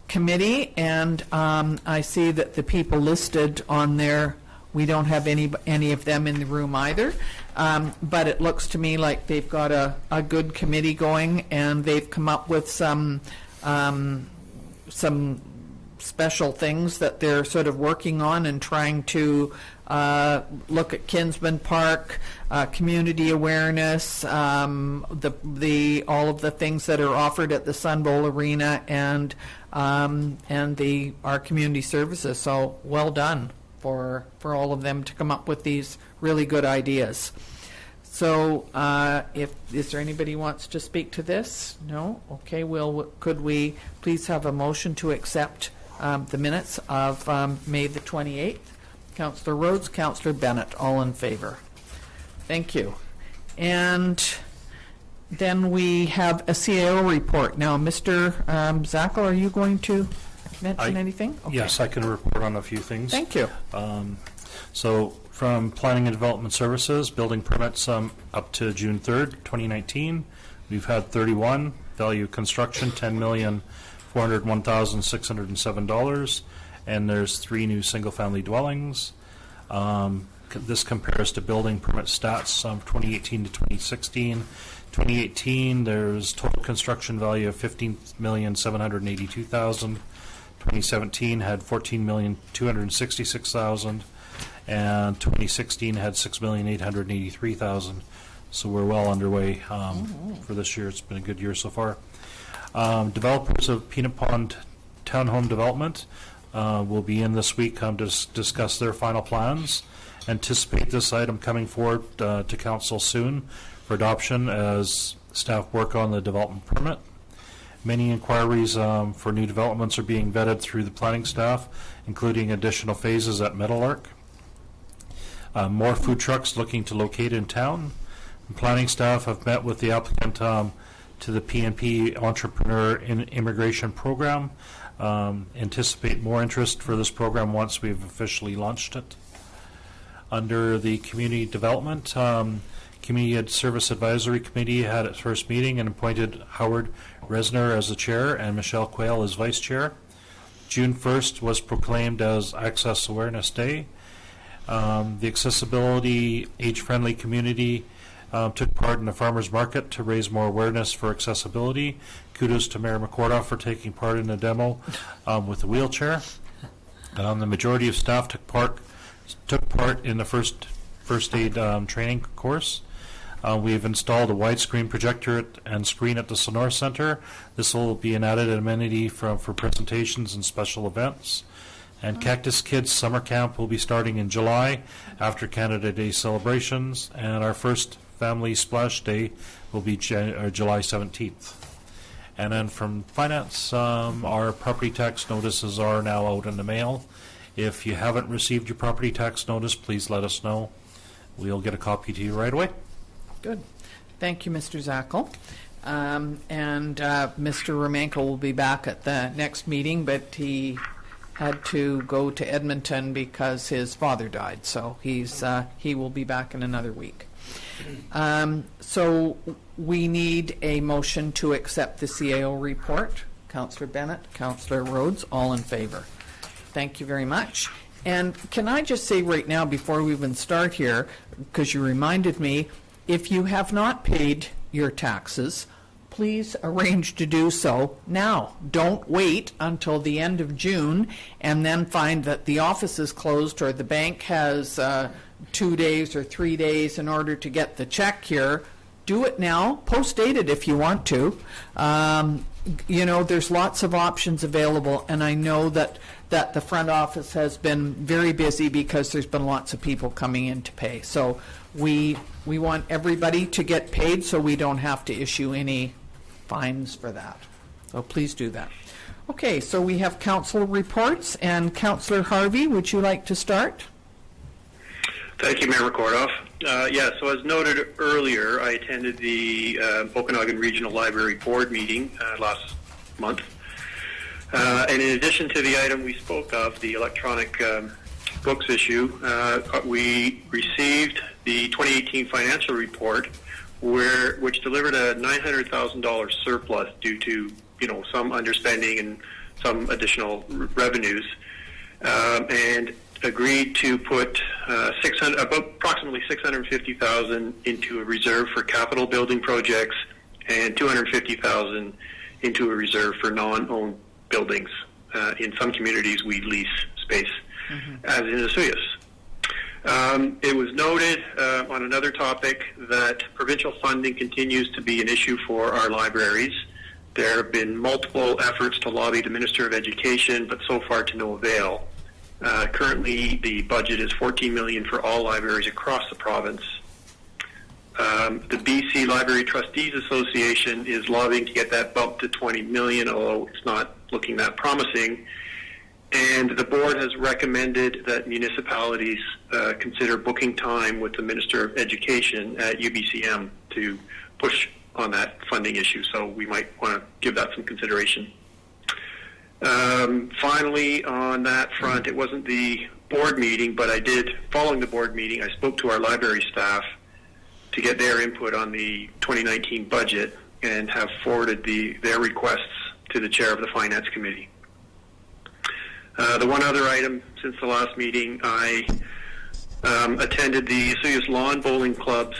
Committee, and I see that the people listed on there, we don't have any of them in the room either, but it looks to me like they've got a good committee going, and they've come up with some special things that they're sort of working on and trying to look at Kinsman Park, community awareness, all of the things that are offered at the Sun Bowl Arena, and our community services. So well done for all of them to come up with these really good ideas. So is there anybody who wants to speak to this? No? Okay, could we please have a motion to accept the minutes of May the 28th? Councillor Rhodes, Councillor Bennett, all in favor. Thank you. And then we have a CAO report. Now, Mr. Zackel, are you going to mention anything? Okay. Yes, I can report on a few things. Thank you. So from Planning and Development Services, building permits up to June 3rd, 2019, we've had 31. Value of construction, $10,401,607. And there's 3 new single-family dwellings. This compares to building permit stats from 2018 to 2016. 2018, there's total construction value of $15,782,000. 2017 had $14,266,000, and 2016 had $6,883,000. So we're well underway for this year. It's been a good year so far. Developers of Peanut Pond Townhome Development will be in this week to discuss their final plans. Anticipate this item coming forward to council soon for adoption as staff work on the development permit. Many inquiries for new developments are being vetted through the planning staff, including additional phases at Meadowlark. More food trucks looking to locate in town. Planning staff have met with the applicant to the PNP Entrepreneur in Immigration Program. Anticipate more interest for this program once we've officially launched it. Under the community development, Community Service Advisory Committee had its first meeting and appointed Howard Resner as the chair and Michelle Quayle as vice chair. June 1st was proclaimed as Access Awareness Day. The accessibility, age-friendly community took part in the farmers market to raise more awareness for accessibility. Kudos to Mayor McCordoff for taking part in the demo with the wheelchair. The majority of staff took part in the first aid training course. We've installed a widescreen projector and screen at the Sonora Center. This will be an added amenity for presentations and special events. And Cactus Kids Summer Camp will be starting in July after Canada Day celebrations, and our first Family Splash Day will be July 17th. And then from Finance, our property tax notices are now out in the mail. If you haven't received your property tax notice, please let us know. We'll get a copy to you right away. Good. Thank you, Mr. Zackel. Mr. Romanko will be back at the next meeting, but he had to go to Edmonton because his father died, so he will be back in another week. So we need a motion to accept the CAO report. Councillor Bennett, Councillor Rhodes, all in favor. Thank you very much. And can I just say right now, before we even start here, because you reminded me, if you have not paid your taxes, please arrange to do so now. Don't wait until the end of June and then find that the office is closed or the bank has 2 days or 3 days in order to get the check here. Do it now. Post-date it if you want to. There's lots of options available, and I know that the front office has been very busy because there's been lots of people coming in to pay. So we want everybody to get paid so we don't have to issue any fines for that. So please do that. Okay, so we have council reports, and Councillor Harvey, would you like to start? Thank you, Mayor McCordoff. So as noted earlier, I attended the Okanagan Regional Library Board meeting last month. And in addition to the item we spoke of, the electronic books issue, we received the 2018 financial report, which delivered a $900,000 surplus due to some underspending and some additional revenues, and agreed to put approximately $650,000 into a reserve for capital building projects and $250,000 into a reserve for non-owned buildings. In some communities, we lease space, as in Asuyas. It was noted on another topic that provincial funding continues to be an issue for our libraries. There have been multiple efforts to lobby the Minister of Education, but so far to no avail. Currently, the budget is $14 million for all libraries across the province. The BC Library Trustees Association is lobbying to get that bumped to $20 million, although it's not looking that promising. And the board has recommended that municipalities consider booking time with the Minister of Education at UBCM to push on that funding issue. So we might want to give that some consideration. Finally, on that front, it wasn't the board meeting, but I did, following the board meeting, I spoke to our library staff to get their input on the 2019 budget and have forwarded their requests to the chair of the Finance Committee. The one other item since the last meeting, I attended the Asuyas Lawn Bowling Club's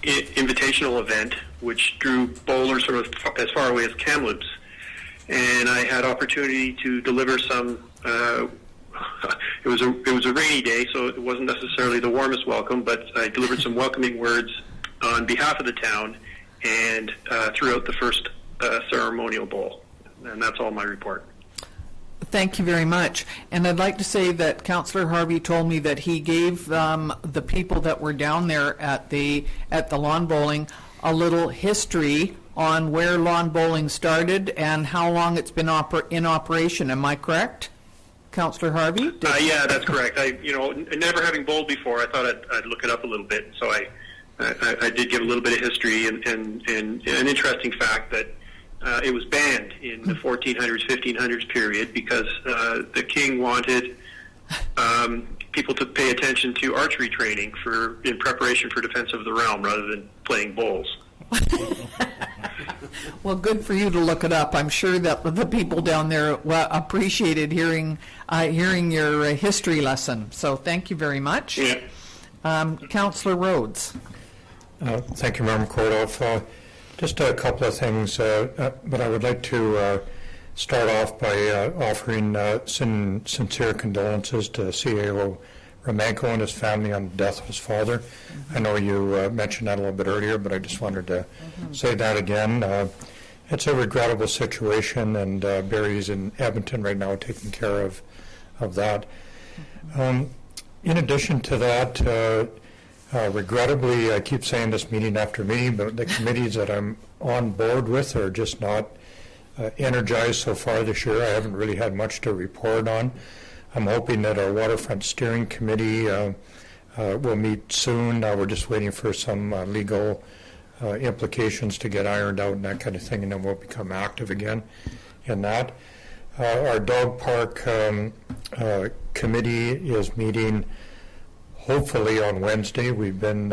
invitational event, which drew bowlers from as far away as Kamloops. And I had opportunity to deliver some. It was a rainy day, so it wasn't necessarily the warmest welcome, but I delivered some welcoming words on behalf of the town and throughout the first ceremonial bowl. And that's all my report. Thank you very much. And I'd like to say that Councillor Harvey told me that he gave the people that were down there at the lawn bowling a little history on where lawn bowling started and how long it's been in operation. Am I correct, Councillor Harvey? Yeah, that's correct. Never having bowled before, I thought I'd look it up a little bit. So I did give a little bit of history and an interesting fact that it was banned in the 1400s, 1500s period because the king wanted people to pay attention to archery training in preparation for defense of the realm rather than playing bowls. Well, good for you to look it up. I'm sure that the people down there appreciated hearing your history lesson. So thank you very much. Yeah. Councillor Rhodes. Thank you, Member Kordoff. Just a couple of things, but I would like to start off by offering sincere condolences to CAO Romanko and his family on the death of his father. I know you mentioned that a little bit earlier, but I just wanted to say that again. It's a regrettable situation, and Barry's in Edmonton right now taking care of that. In addition to that, regrettably, I keep saying this meeting after meeting, but the committees that I'm on board with are just not energized so far this year. I haven't really had much to report on. I'm hoping that our Waterfront Steering Committee will meet soon. We're just waiting for some legal implications to get ironed out and that kind of thing, and then we'll become active again in that. Our Dog Park Committee is meeting hopefully on Wednesday. We've been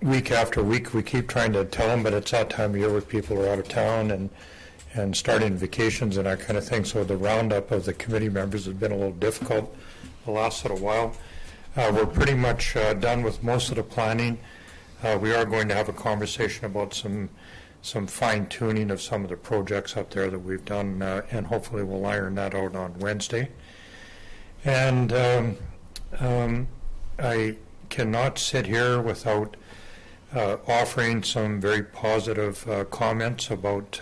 week after week, we keep trying to tell them, but it's that time of year where people are out of town and starting vacations and that kind of thing. So the roundup of the committee members has been a little difficult the last little while. We're pretty much done with most of the planning. We are going to have a conversation about some fine tuning of some of the projects up there that we've done, and hopefully we'll iron that out on Wednesday. And I cannot sit here without offering some very positive comments about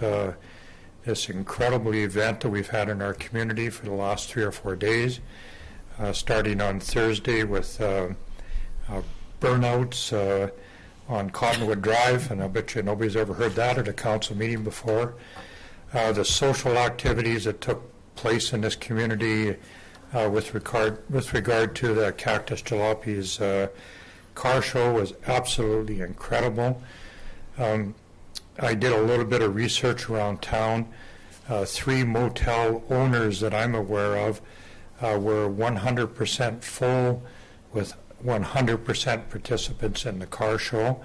this incredible event that we've had in our community for the last 3 or 4 days, starting on Thursday with burnouts on Cottonwood Drive, and I bet you nobody's ever heard that at a council meeting before. The social activities that took place in this community with regard to the Cactus Jalopies car show was absolutely incredible. I did a little bit of research around town. 3 motel owners that I'm aware of were 100% full with 100% participants in the car show.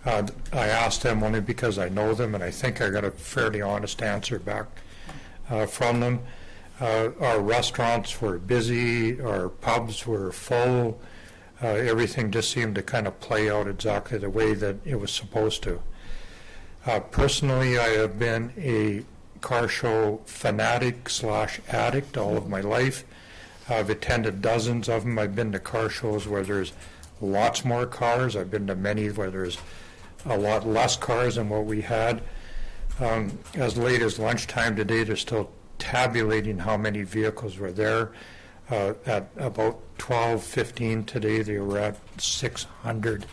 I asked them only because I know them, and I think I got a fairly honest answer back from them. Our restaurants were busy, our pubs were full. Everything just seemed to kind of play out exactly the way that it was supposed to. Personally, I have been a car show fanatic / addict all of my life. I've attended dozens of them. I've been to car shows where there's lots more cars. I've been to many where there's a lot less cars than what we had. As late as lunchtime today, they're still tabulating how many vehicles were there. At about 12:15 today, they were at 600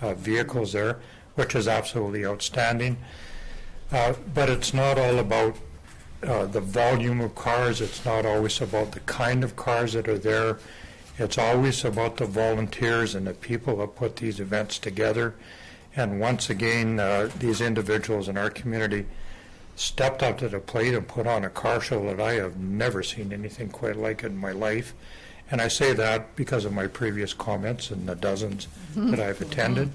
vehicles there, which is absolutely outstanding. But it's not all about the volume of cars. It's not always about the kind of cars that are there. It's always about the volunteers and the people that put these events together. And once again, these individuals in our community stepped up to the plate and put on a car show that I have never seen anything quite like it in my life. And I say that because of my previous comments and the dozens that I've attended.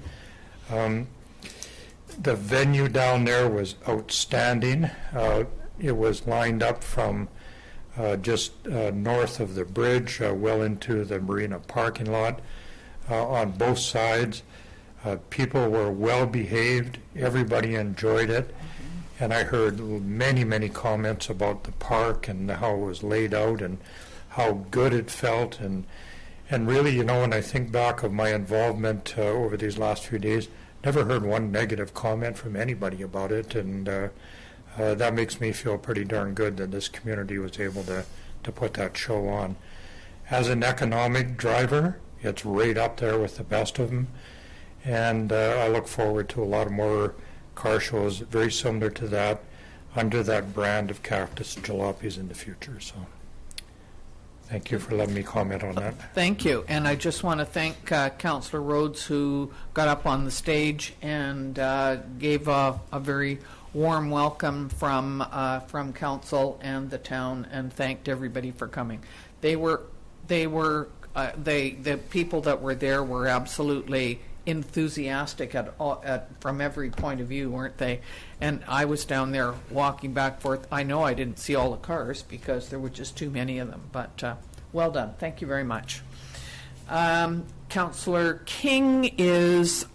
The venue down there was outstanding. It was lined up from just north of the bridge, well into the marina parking lot on both sides. People were well behaved. Everybody enjoyed it. And I heard many, many comments about the park and how it was laid out and how good it felt. And really, you know, when I think back of my involvement over these last few days, never heard one negative comment from anybody about it. And that makes me feel pretty darn good that this community was able to put that show on. As an economic driver, it's right up there with the best of them. And I look forward to a lot of more car shows very similar to that under that brand of Cactus Jalopies in the future. So thank you for letting me comment on that. Thank you. And I just want to thank Councillor Rhodes, who got up on the stage and gave a very warm welcome from council and the town, and thanked everybody for coming. The people that were there were absolutely enthusiastic from every point of view, weren't they? And I was down there walking back and forth. I know I didn't see all the cars because there were just too many of them, but well done. Thank you very much. Councillor King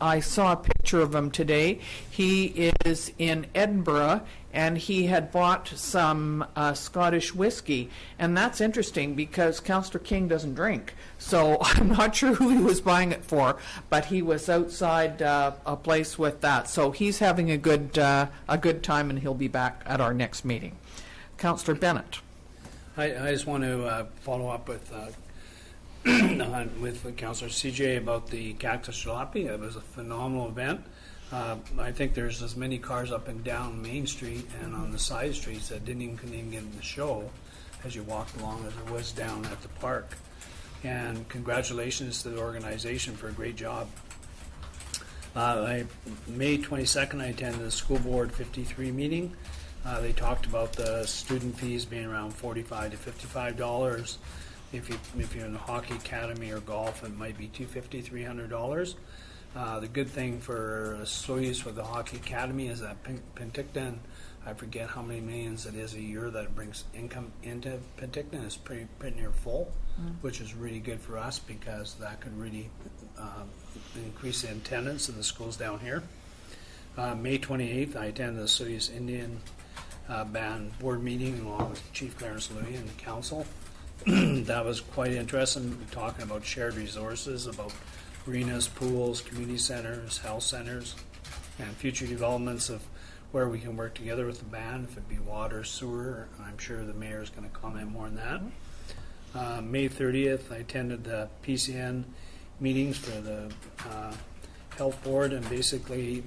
I saw a picture of him today. He is in Edinburgh, and he had bought some Scottish whiskey. And that's interesting because Councillor King doesn't drink. So I'm not sure who he was buying it for, but he was outside a place with that. So he's having a good time, and he'll be back at our next meeting. Councillor Bennett. I just want to follow up with Councillor CJ about the Cactus Jalopy. It was a phenomenal event. I think there's as many cars up and down Main Street and on the side streets that couldn't even get in the show as you walked along as there was down at the park. And congratulations to the organization for a great job. May 22nd, I attended the School Board 53 meeting. They talked about the student fees being around $45 to $55. If you're in the hockey academy or golf, it might be $250, $300. The good thing for Soyuz with the hockey academy is that Penticton, I forget how many millions it is a year that it brings income into Penticton. It's pretty near full, which is really good for us because that could really increase the attendance in the schools down here. May 28th, I attended the Soyuz Indian Band board meeting along with Chief Clarence Louie and the council. That was quite interesting, talking about shared resources, about arenas, pools, community centers, health centers, and future developments of where we can work together with the band, if it be water, sewer. I'm sure the mayor is going to comment more on that. May 30th, I attended the PCN meetings for the health board, and basically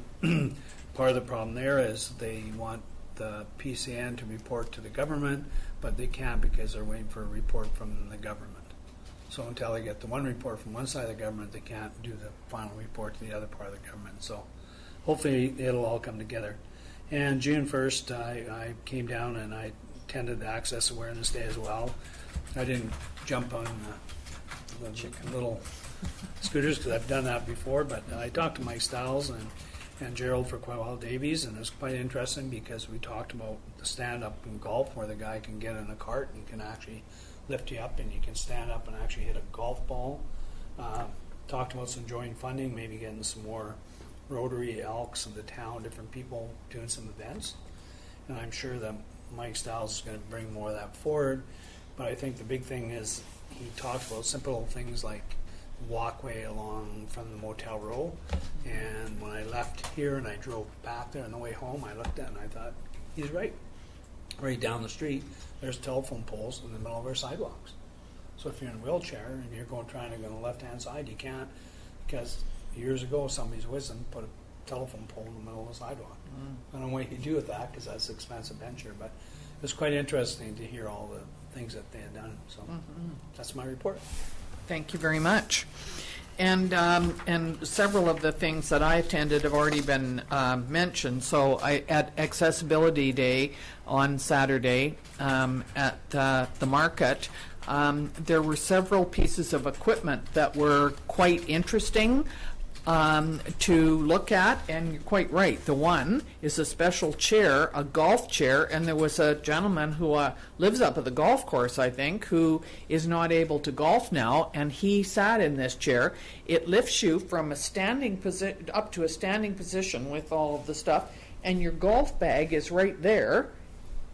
part of the problem there is they want the PCN to report to the government, but they can't because they're waiting for a report from the government. So until they get the one report from one side of the government, they can't do the final report to the other part of the government. So hopefully it'll all come together. And June 1st, I came down and I attended the Access Awareness Day as well. I didn't jump on the little scooters because I've done that before, but I talked to Mike Stiles and Gerald for quite a while, Davies, and it was quite interesting because we talked about the stand-up in golf where the guy can get in a cart and can actually lift you up and you can stand up and actually hit a golf ball. Talked about some joint funding, maybe getting some more Rotary Elks in the town, different people doing some events. And I'm sure that Mike Stiles is going to bring more of that forward. But I think the big thing is he talked about simple things like walkway along from the motel row, and when I left here and I drove back there on the way home, I looked at it and I thought, he's right. Right down the street, there's telephone poles in the middle of our sidewalks. So if you're in a wheelchair and you're trying to go on the left-hand side, you can't, because years ago somebody's wisdom put a telephone pole in the middle of the sidewalk. I don't know what you do with that because that's an expensive venture, but it was quite interesting to hear all the things that they had done. So that's my report. Thank you very much. And several of the things that I attended have already been mentioned. So at Accessibility Day on Saturday at the market, there were several pieces of equipment that were quite interesting to look at, and you're quite right. The one is a special chair, a golf chair, and there was a gentleman who lives up at the golf course, I think, who is not able to golf now, and he sat in this chair. It lifts you from a standing position up to a standing position with all of the stuff, and your golf bag is right there,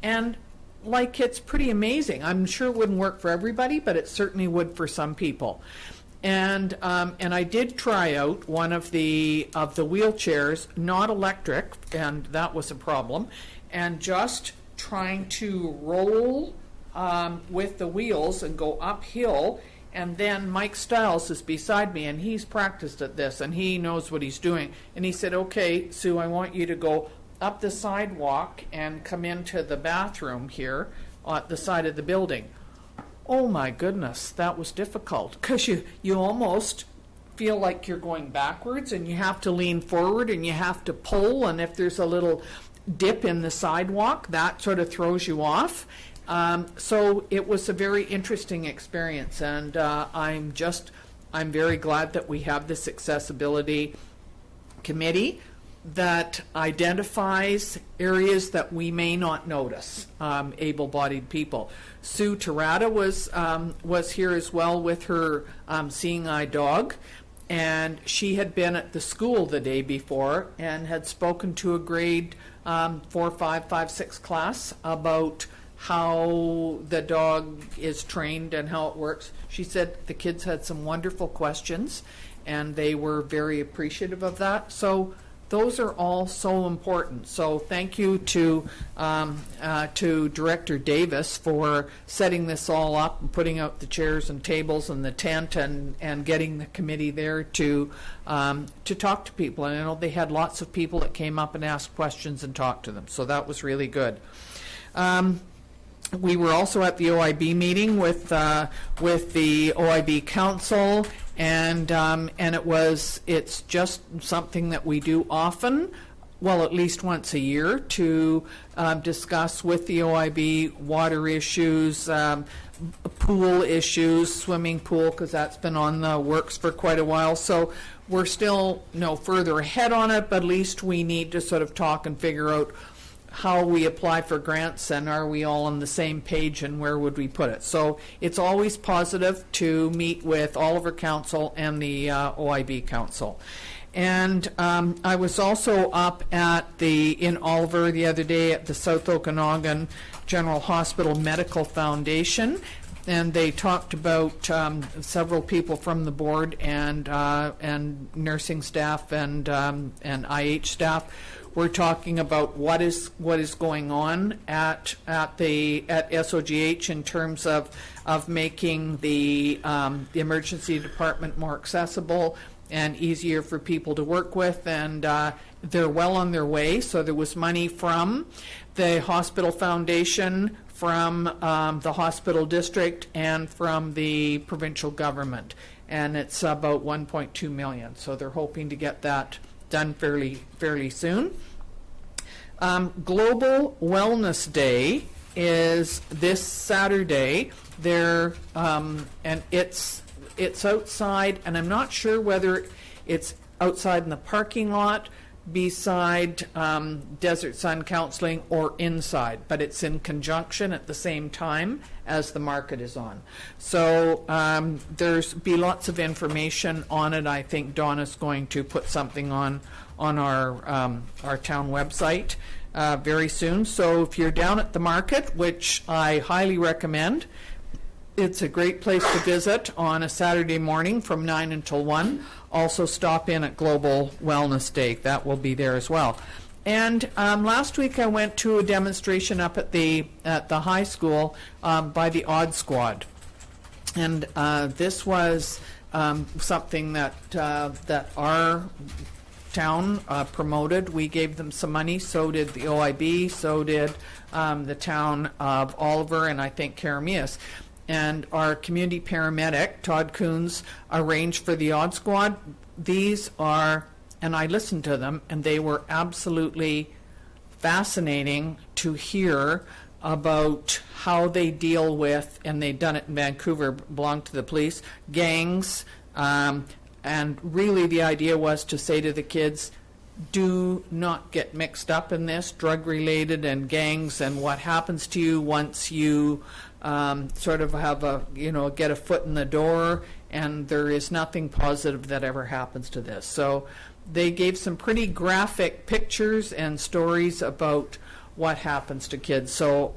and like it's pretty amazing. I'm sure it wouldn't work for everybody, but it certainly would for some people. And I did try out one of the wheelchairs, not electric, and that was a problem, and just trying to roll with the wheels and go uphill. And then Mike Stiles is beside me, and he's practiced at this, and he knows what he's doing. And he said, "Okay, Sue, I want you to go up the sidewalk and come into the bathroom here at the side of the building." Oh my goodness, that was difficult because you almost feel like you're going backwards and you have to lean forward and you have to pull, and if there's a little dip in the sidewalk. That sort of throws you off. So it was a very interesting experience, and I'm very glad that we have this accessibility committee that identifies areas that we may not notice, able-bodied people. Sue Tarada was here as well with her seeing eye dog, and she had been at the school the day before and had spoken to a grade 4, 5, 5, 6 class about how the dog is trained and how it works. She said the kids had some wonderful questions, and they were very appreciative of that. So those are all so important. So thank you to Director Davis for setting this all up and putting out the chairs and tables and the tent and getting the committee there to talk to people. And I know they had lots of people that came up and asked questions and talked to them. So that was really good. We were also at the OIB meeting with the OIB Council, and it's just something that we do often, well, at least once a year, to discuss with the OIB water issues, pool issues, swimming pool, because that's been on the works for quite a while. So we're still no further ahead on it, but at least we need to sort of talk and figure out how we apply for grants, and are we all on the same page, and where would we put it. So it's always positive to meet with Oliver Council and the OIB Council. And I was also up in Oliver the other day at the South Okanagan General Hospital Medical Foundation, and they talked about several people from the board and nursing staff and IH staff. We're talking about what is going on at SOGH in terms of making the emergency department more accessible and easier for people to work with, and they're well on their way. So there was money from the hospital foundation, from the hospital district, and from the provincial government, and it's about 1.2 million. So they're hoping to get that done fairly soon. Global Wellness Day is this Saturday. There, and it's outside, and I'm not sure whether it's outside in the parking lot beside Desert Sun Counseling or inside, but it's in conjunction at the same time as the market is on. So there's be lots of information on it. I think Donna's going to put something on our town website very soon. So if you're down at the market, which I highly recommend, it's a great place to visit on a Saturday morning from 9 until 1. Also stop in at Global Wellness Day. That will be there as well. And last week I went to a demonstration up at the high school by the Odd Squad. And this was something that our town promoted. We gave them some money. So did the OIB. So did the town of Oliver, and I think Karamias. And our community paramedic, Todd Coons, arranged for the Odd Squad. These are, and I listened to them, and they were absolutely fascinating to hear about how they deal with, and they've done it in Vancouver, belonged to the police, gangs, and really the idea was to say to the kids, do not get mixed up in this, drug-related and gangs, and what happens to you once you sort of have get a foot in the door, and there is nothing positive that ever happens to this. So they gave some pretty graphic pictures and stories about what happens to kids. So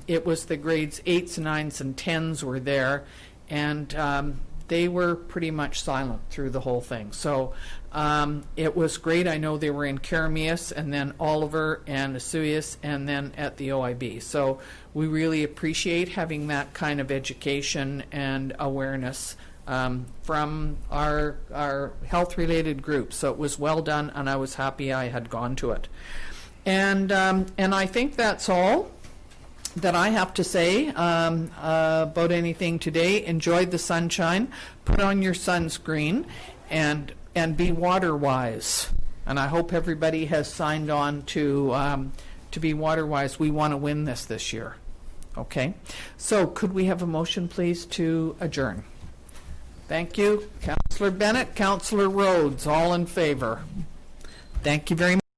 it was the grades 8s, 9s, and 10s were there, and they were pretty much silent through the whole thing. So it was great. I know they were in Karamias, and then Oliver and Asuyas, and then at the OIB. So we really appreciate having that kind of education and awareness from our health-related groups. So it was well done, and I was happy I had gone to it. And I think that's all that I have to say about anything today. Enjoy the sunshine, put on your sunscreen, and be water wise. and I hope everybody has signed on to be water-wise. We want to win this year. Okay? So could we have a motion, please, to adjourn? Thank you. Councillor Bennett, Councillor Rhodes, all in favor. Thank you very much.